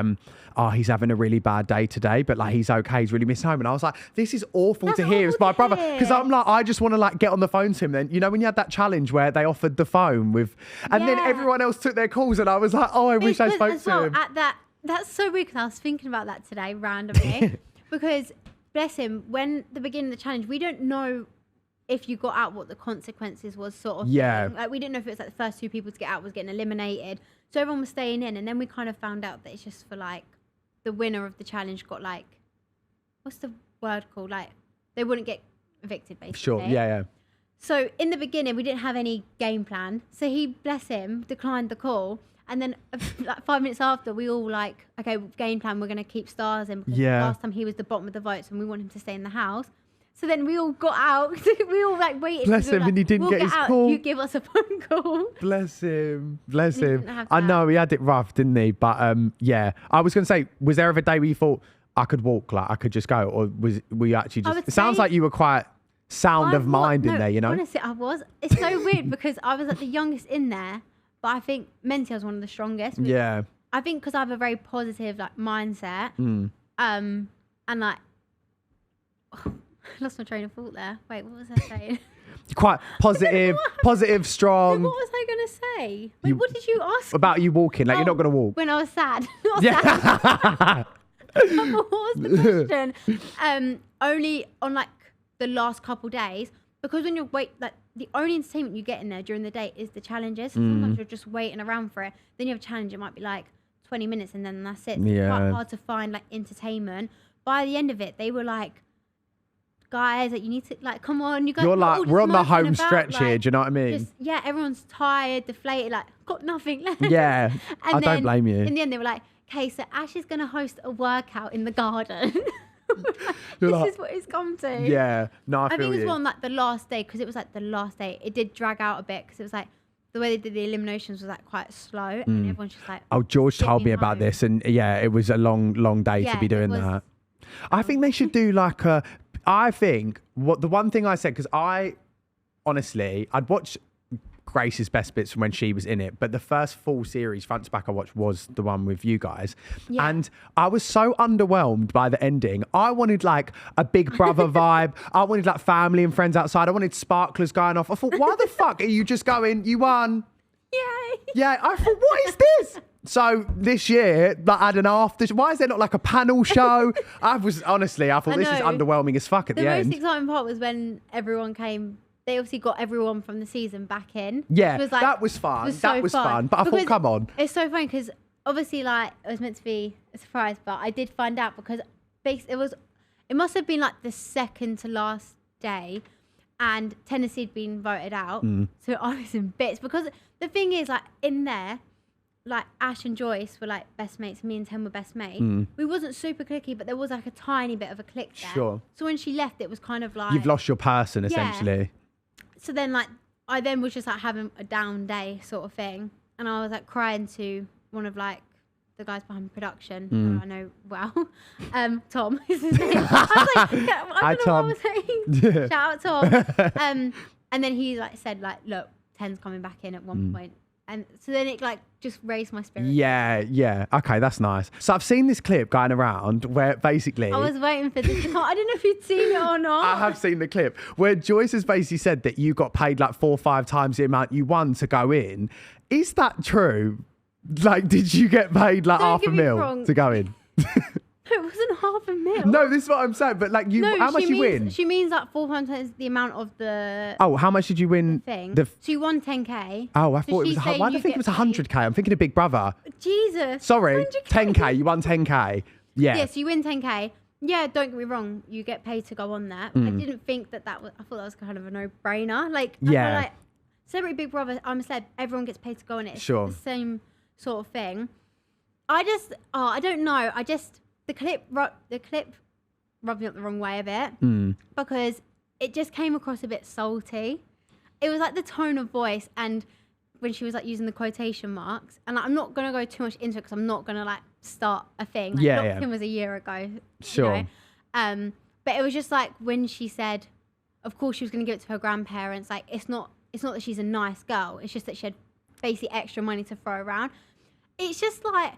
oh, he's having a really bad day today, but like he's okay. He's really missing home. And I was like, this is awful to hear. It's my brother. Because I'm like, I just want to like get on the phone to him. Then, you know, when you had that challenge where they offered the phone with, and then everyone else took their calls and I was like, oh, I wish I spoke to him. That's so weird because I was thinking about that today randomly because bless him, when the beginning of the challenge, we don't know if you got out what the consequences was sort of thing. Like, we didn't know if it was like the first 2 people to get out was getting eliminated. So everyone was staying in and then we kind of found out that it's just for like the winner of the challenge got like, what's the word called? Like they wouldn't get evicted basically. Sure, yeah. So in the beginning, we didn't have any game plan. So he, bless him, declined the call. And then like 5 minutes after, we all like, okay, game plan, we're going to keep stars in because last time he was the bottom of the votes and we want him to stay in the house. So then we all got out. We all like waited. Bless him, and he didn't get his call. You give us a phone call. Bless him. Bless him. I know he had it rough, didn't he? But yeah, I was going to say, was there ever a day where you thought I could walk, like I could just go, or were you actually just? It sounds like you were quite sound of mind in there, you know. Honestly, I was. It's so weird because I was like the youngest in there. But I think mentally I was one of the strongest. Yeah. I think because I have a very positive like mindset. And like, I lost my train of thought there. Wait, what was I saying? Quite positive, positive, strong. What was I going to say? Wait, what did you ask? About you walking, like you're not going to walk. When I was sad. Sad. What was the question? Only on like the last couple days, because when you're like the only entertainment you get in there during the day is the challenges. So sometimes you're just waiting around for it. Then you have a challenge, it might be like 20 minutes and then that's it. So it's quite hard to find like entertainment. By the end of it, they were like, guys, like you need to like come on, you guys. You're like, we're on the home stretch here, do you know what I mean? Everyone's tired, deflated, like got nothing left. Yeah. I don't blame you. In the end they were like, okay, so Ash is gonna host a workout in the garden. This is what it's come to. Yeah, no, I think it was on like the last day because it was like the last day. It did drag out a bit because it was like the way they did the eliminations was like quite slow, and everyone's just like. Oh, George told me about this, and yeah, it was a long day to be doing that. I think they should do like a. I think the one thing I said because I'd watch Grace's best bits from when she was in it, but the first full series front to back I watched was the one with you guys, and I was so underwhelmed by the ending. I wanted like a Big Brother vibe. I wanted like family and friends outside. I wanted sparklers going off. I thought, why the fuck are you just going, you won? Yay. Yeah, I thought, what is this? So this year, like, I had an after. Why is there not like a panel show? I thought this is underwhelming as fuck at the end. The most exciting part was when everyone came. They obviously got everyone from the season back in. Yeah, was like, that was fun. That was fun. But I thought, come on. It's so fun because obviously, like, it was meant to be a surprise, but I did find out because it must have been like the second to last day, and Tennessee had been voted out. So I was in bits because the thing is, like, in there, like Ash and Joyce were like best mates, me and Ten were best mates. We wasn't super clicky, but there was like a tiny bit of a click there. Sure. So when she left, it was kind of like... You've lost your person, essentially. So then like, I then was just like having a down day sort of thing. And I was like crying to one of like the guys behind production, who I know well. Tom is his name. I was like, yeah, I don't know what I was saying. Shout out Tom. And then he like said like, look, Ten's coming back in at one point. And so then it like just raised my spirit. Yeah. Okay, that's nice. So I've seen this clip going around where basically... I was waiting for this. I don't know if you'd seen it or not. I have seen the clip where Joyce has basically said that you got paid like 4 or 5 times the amount you won to go in. Is that true? Like, did you get paid like Don't half a mil wrong. to go in? It wasn't half a mil. No, this is what I'm saying. But like, how much you win? She means like 4 times the amount of the Oh, how much did you win? Thing. So you won 10k. Oh, I thought it was. Why do I think it was 100k? I'm thinking of Big Brother. Jesus. Sorry, 100K. 10k. You won 10k. Yeah. Yeah, so you win 10k. Yeah, don't get me wrong. You get paid to go on that. I didn't think that was. I thought that was kind of a no-brainer. Like, I feel like Celebrity Big Brother. I'm a celeb. Everyone gets paid to go on it. It's Sure. the same sort of thing. I don't know. The clip rubbed me up the wrong way a bit because it just came across a bit salty. It was like the tone of voice and when she was like using the quotation marks. And like, I'm not going to go too much into it because I'm not going to like start a thing. Like, Lockedin was a year ago. Sure. You know? But it was just like when she said, of course she was going to give it to her grandparents. Like it's not that she's a nice girl. It's just that she had basically extra money to throw around. It's just like,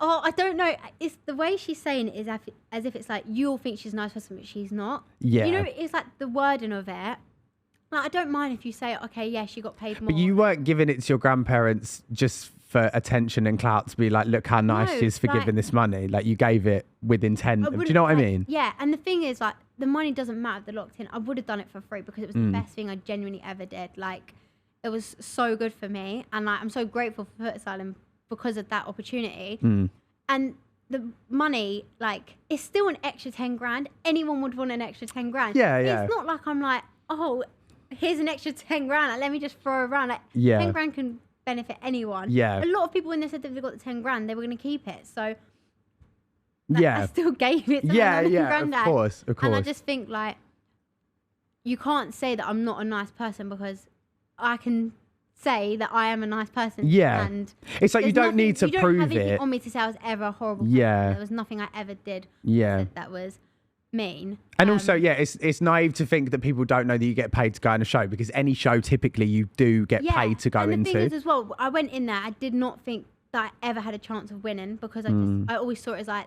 oh, I don't know. It's the way she's saying it is as if it's like you all think she's a nice person, but she's not. Yeah. You know, it's like the wording of it. Like I don't mind if you say, okay, yeah, she got paid more. But you weren't giving it to your grandparents just for attention and clout to be like, look how nice she is for giving this money. Like you gave it with intent. Do you know what I mean? Yeah. And the thing is, like, the money doesn't matter. The Locked In. I would have done it for free because it was the best thing I genuinely ever did. Like, it was so good for me, and like I'm so grateful for Foot Asylum because of that opportunity. And the money, like, it's still an extra 10 grand. Anyone would want an extra 10 grand. Yeah. It's not like I'm like, oh, here's an extra 10 grand. Like, let me just throw around. Like, 10 grand can benefit anyone. Yeah. A lot of people, when they said that they got the 10 grand, they were going to keep it. So, like, I still gave it to my granddad. Of course. And I just think, like, you can't say that I'm not a nice person because I can say that I am a nice person. Yeah. And it's like you don't need to prove You don't have anything it. on me to say I was ever a horrible person. Yeah. There was nothing I ever did that was mean. And also, it's naive to think that people don't know that you get paid to go on a show because any show typically you do get paid to go and into. The thing is as well, I went in there, I did not think that I ever had a chance of winning because I always saw it as like,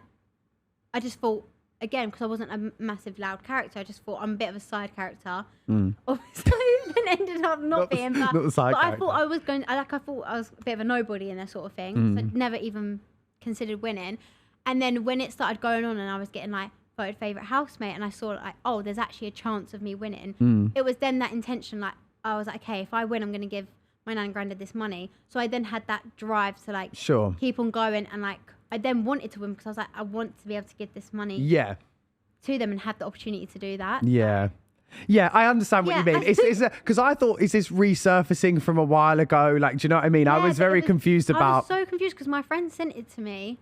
I just thought, again, because I wasn't a massive loud character, I just thought I'm a bit of a side character. Obviously, then ended up not being. But the side character. I thought I was I thought I was a bit of a nobody in that sort of thing. So I'd never even considered winning. And then when it started going on and I was getting like voted favourite housemate and I saw like, oh, there's actually a chance of me winning. It was then that intention, like, I was like, okay, if I win, I'm going to give my nan and granddad this money. So I then had that drive to like keep on going and like, I then wanted to win because I was like, I want to be able to give this money to them and have the opportunity to do that. Yeah, I understand what you mean. It's because I thought, is this resurfacing from a while ago? Like, do you know what I mean? I was very confused about. I was so confused because my friend sent it to me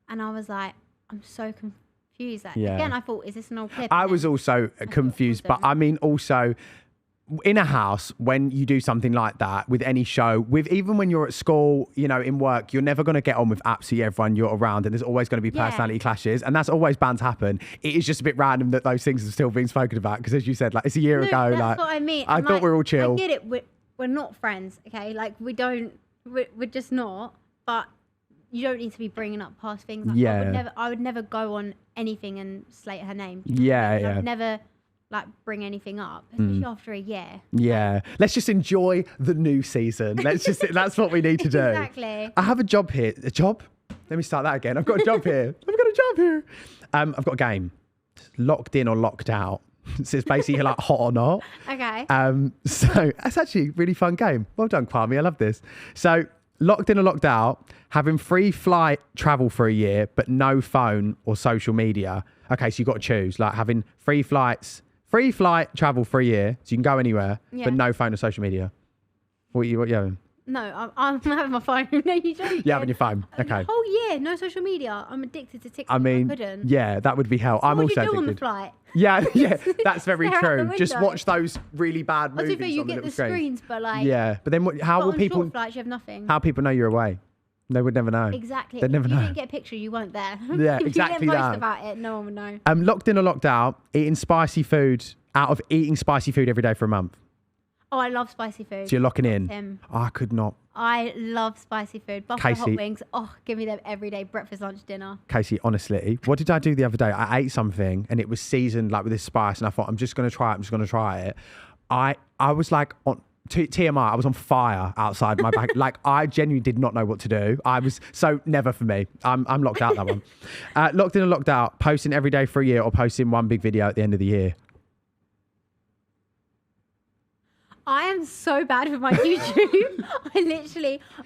and I was like, I'm so confused. Like, again, I thought, is this an old clip? I was also confused, but I mean, also, in a house, when you do something like that with any show, with even when you're at school, you know, in work, you're never going to get on with absolutely everyone you're around, and there's always going to be personality clashes, and that's always bound to happen. It is just a bit random that those things are still being spoken about because, as you said, like it's a year ago. That's like what I mean. I thought we were all chill. I get it. We're not friends, okay? Like we're just not. But you don't need to be bringing up past things. Like, I would never go on anything and slate her name. I'd never like bring anything up, especially after a year. Yeah. Let's just enjoy the new season. That's what we need to do. Exactly. I have a job here. A job? Let me start that again. I've got a job here. I've got a game. Locked in or locked out. So it's basically like hot or not. Okay. So that's actually a really fun game. Well done, Kwame. I love this. So locked in or locked out, having free flight travel for a year, but no phone or social media. Okay, so you've got to choose, like having free flight travel for a year, so you can go anywhere, but no phone or social media. What you having? No, I'm having my phone. No, you don't. You're having your phone. Okay. The whole year, no social media. I'm addicted to TikTok. I mean, couldn't. yeah, that would be hell. I'm What also would you do on the addicted. flight? Yeah, that's very Stare out the true. Just window. watch those really bad To movies be fair, you on the get little the screen. screens, but like, Yeah, but then how but will on people? short flights, you have nothing. How people know you're away? They would never know. Exactly. They'd never if you know. didn't get a picture, you weren't there. Yeah, If exactly you didn't that. post about it, no one would know. Locked in or locked out, eating spicy food out of eating spicy food every day for a month. Oh, I love spicy food. So you're locking in. Him. Oh, I could not. I love spicy food. Buffalo hot Kaci. wings. Oh, give me them every day. Breakfast, lunch, dinner. Kaci, honestly, what did I do the other day? I ate something and it was seasoned like with this spice, and I thought, I'm just going to try it. I was like on TMI, I was on fire outside my back. Like, I genuinely did not know what to do. I was so never for me. I'm locked out that one. Locked in or locked out, posting every day for a year or posting one big video at the end of the year. I am so bad with my YouTube.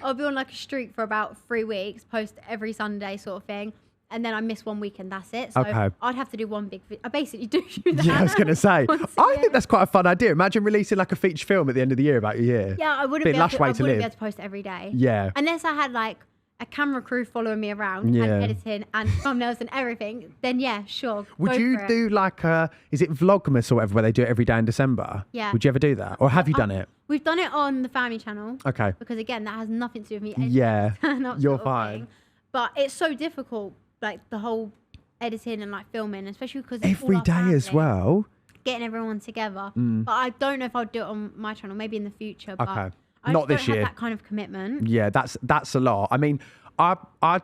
I'll be on like a streak for about 3 weeks, post every Sunday sort of thing. And then I miss 1 week and that's it. So Okay. I'd have to do one big video. I basically do that. Yeah, I was going to say, once a I year. think that's quite a fun idea. Imagine releasing like a feature film at the end of the year about your year. Yeah, I wouldn't Bit be able lush to, way I to wouldn't be live. able to post every day. Yeah. Unless I had like a camera crew following me around Yeah. and editing and thumbnails and everything, then yeah, sure. Would go you for it. do like is it Vlogmas or whatever, where they do it every day in December? Yeah. Would you ever do that? Or have you done it? We've done it on the family channel. Okay. Because again, that has nothing to do with me. editing, Yeah. turn up You're sort of fine. thing. But it's so difficult, like the whole editing and like filming, especially because it's Every all our day as family, well. getting everyone together. But I don't know if I'll do it on my channel, maybe in the future. But Okay. I Not just this don't year. have that kind of commitment. Yeah, that's a lot. I mean, I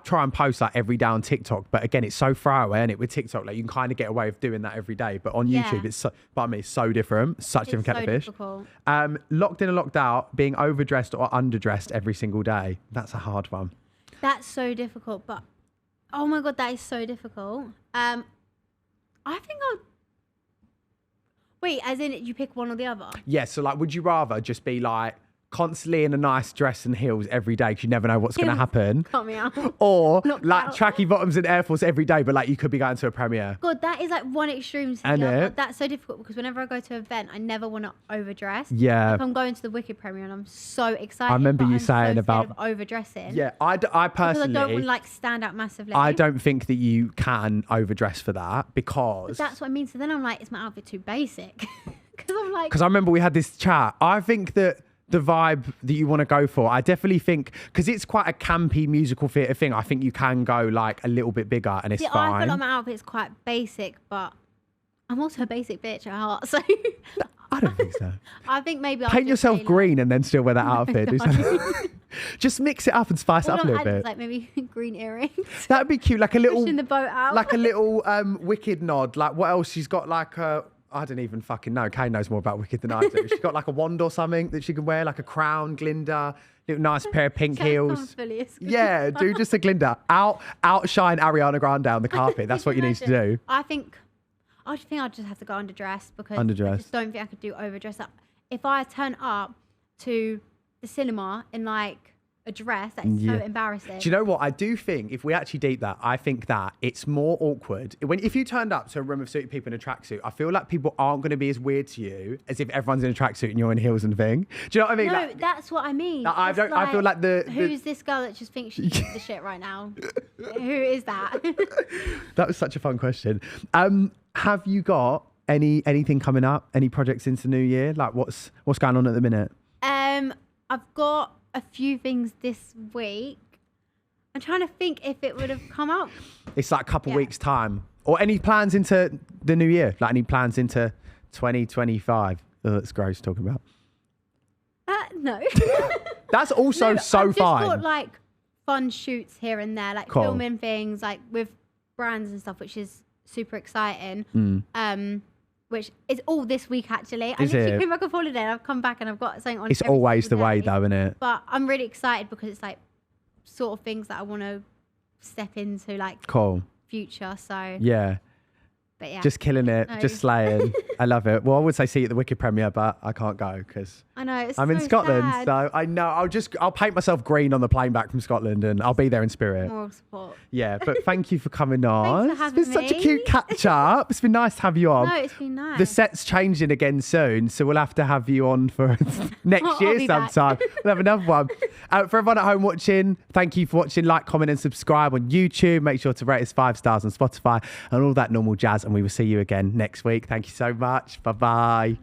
try and post like every day on TikTok, but again, it's so far away, and it with TikTok, like you can kind of get away with doing that every day. But on Yeah. YouTube, it's so different. Such It's different so kettle of fish. difficult. Locked in or locked out, being overdressed or underdressed every single day. That's a hard one. That's so difficult, but oh my god, that is so difficult. I think I'll wait. As in, you pick one or the other. Yeah, so like, would you rather just be like constantly in a nice dress and heels every day because you never know what's going to happen? Cut me out. Or Knocked like out. tracky bottoms and Air Force every day, but like you could be going to a premiere. God, that is like one extreme to the Ain't other. it? That's so difficult because whenever I go to an event, I never want to overdress. Yeah. Like I'm going to the Wicked premiere and I'm so excited. I remember but you I'm so saying scared about of overdressing. Yeah, I Because I personally, don't want to like stand out massively. I don't think that you can overdress for that because That's what I mean. So then I'm like, is my outfit too basic? Because I'm like, I remember we had this chat. I think that the vibe that you want to go for, I definitely think, because it's quite a campy musical theatre thing, I think you can go like a little bit bigger and it's see, I fine. feel like my outfit's quite basic, but I'm also a basic bitch at heart. So I don't think so. I think maybe I'll Paint just yourself say, like, green and then still wear that outfit. Do something. Just mix it up and spice it all up a I'm little adding is bit. like maybe green earrings, That'd be cute, like a little, pushing the boat out. like a little Wicked nod. Like what else? She's got like a, I don't even fucking know. Kay knows more about Wicked than I do. She's got like a wand or something that she can wear, like a crown, Glinda, little nice pair of pink Sounds heels. fully asleep. Yeah, do just a Glinda. Outshine Ariana Grande on the carpet. That's what you need to do. I think I'd just have to go underdressed because I Underdressed. just don't think I could do overdressed. If I turn up to the cinema in like a dress, that is Yeah. so embarrassing. Do you know what? I do think if we actually deep that, I think that it's more awkward. If you turned up to a room of suited people in a tracksuit, I feel like people aren't going to be as weird to you as if everyone's in a tracksuit and you're in heels and thing. Do you know what I mean? No, Like, that's what I mean. Like, I It's don't- I feel like the- who's this girl that just thinks she's the shit right now? Who is that? that was such a fun question. Have you got anything coming up? Any projects into New Year? Like what's going on at the minute? I've got a few things this week. I'm trying to think if it would have come up. It's like a couple Yeah. weeks time. Or any plans into the new year? Like any plans into 2025? Oh, that's gross talking about. No. That's also No, so I've just fine. got like fun shoots here and there, like Cool. filming things like with brands and stuff, which is super exciting. Which is all this week actually. I Is literally it? came back off holiday and I've come back and I've got something on. It's every always the single way day. though, isn't it? But I'm really excited because it's like sort of things that I want to step into like Cool. future. So Yeah. But yeah. Just killing it, No. just slaying. I love it. Well, I would say see you at the Wicked premiere, but I can't go because I know. It's I'm in so Scotland. sad. So I know I'll paint myself green on the plane back from Scotland and I'll be there in spirit. Moral support. Yeah, but thank you for coming on. Thanks for It's been having such a me. cute catch up. It's been nice to have you on. No, it's been nice. The set's changing again soon, so we'll have to have you on for next I'll year be back. sometime. We'll have another one. For everyone at home watching, thank you for watching. Like, comment and subscribe on YouTube. Make sure to rate us 5 stars on Spotify and all that normal jazz. And we will see you again next week. Thank you so much. Bye-bye.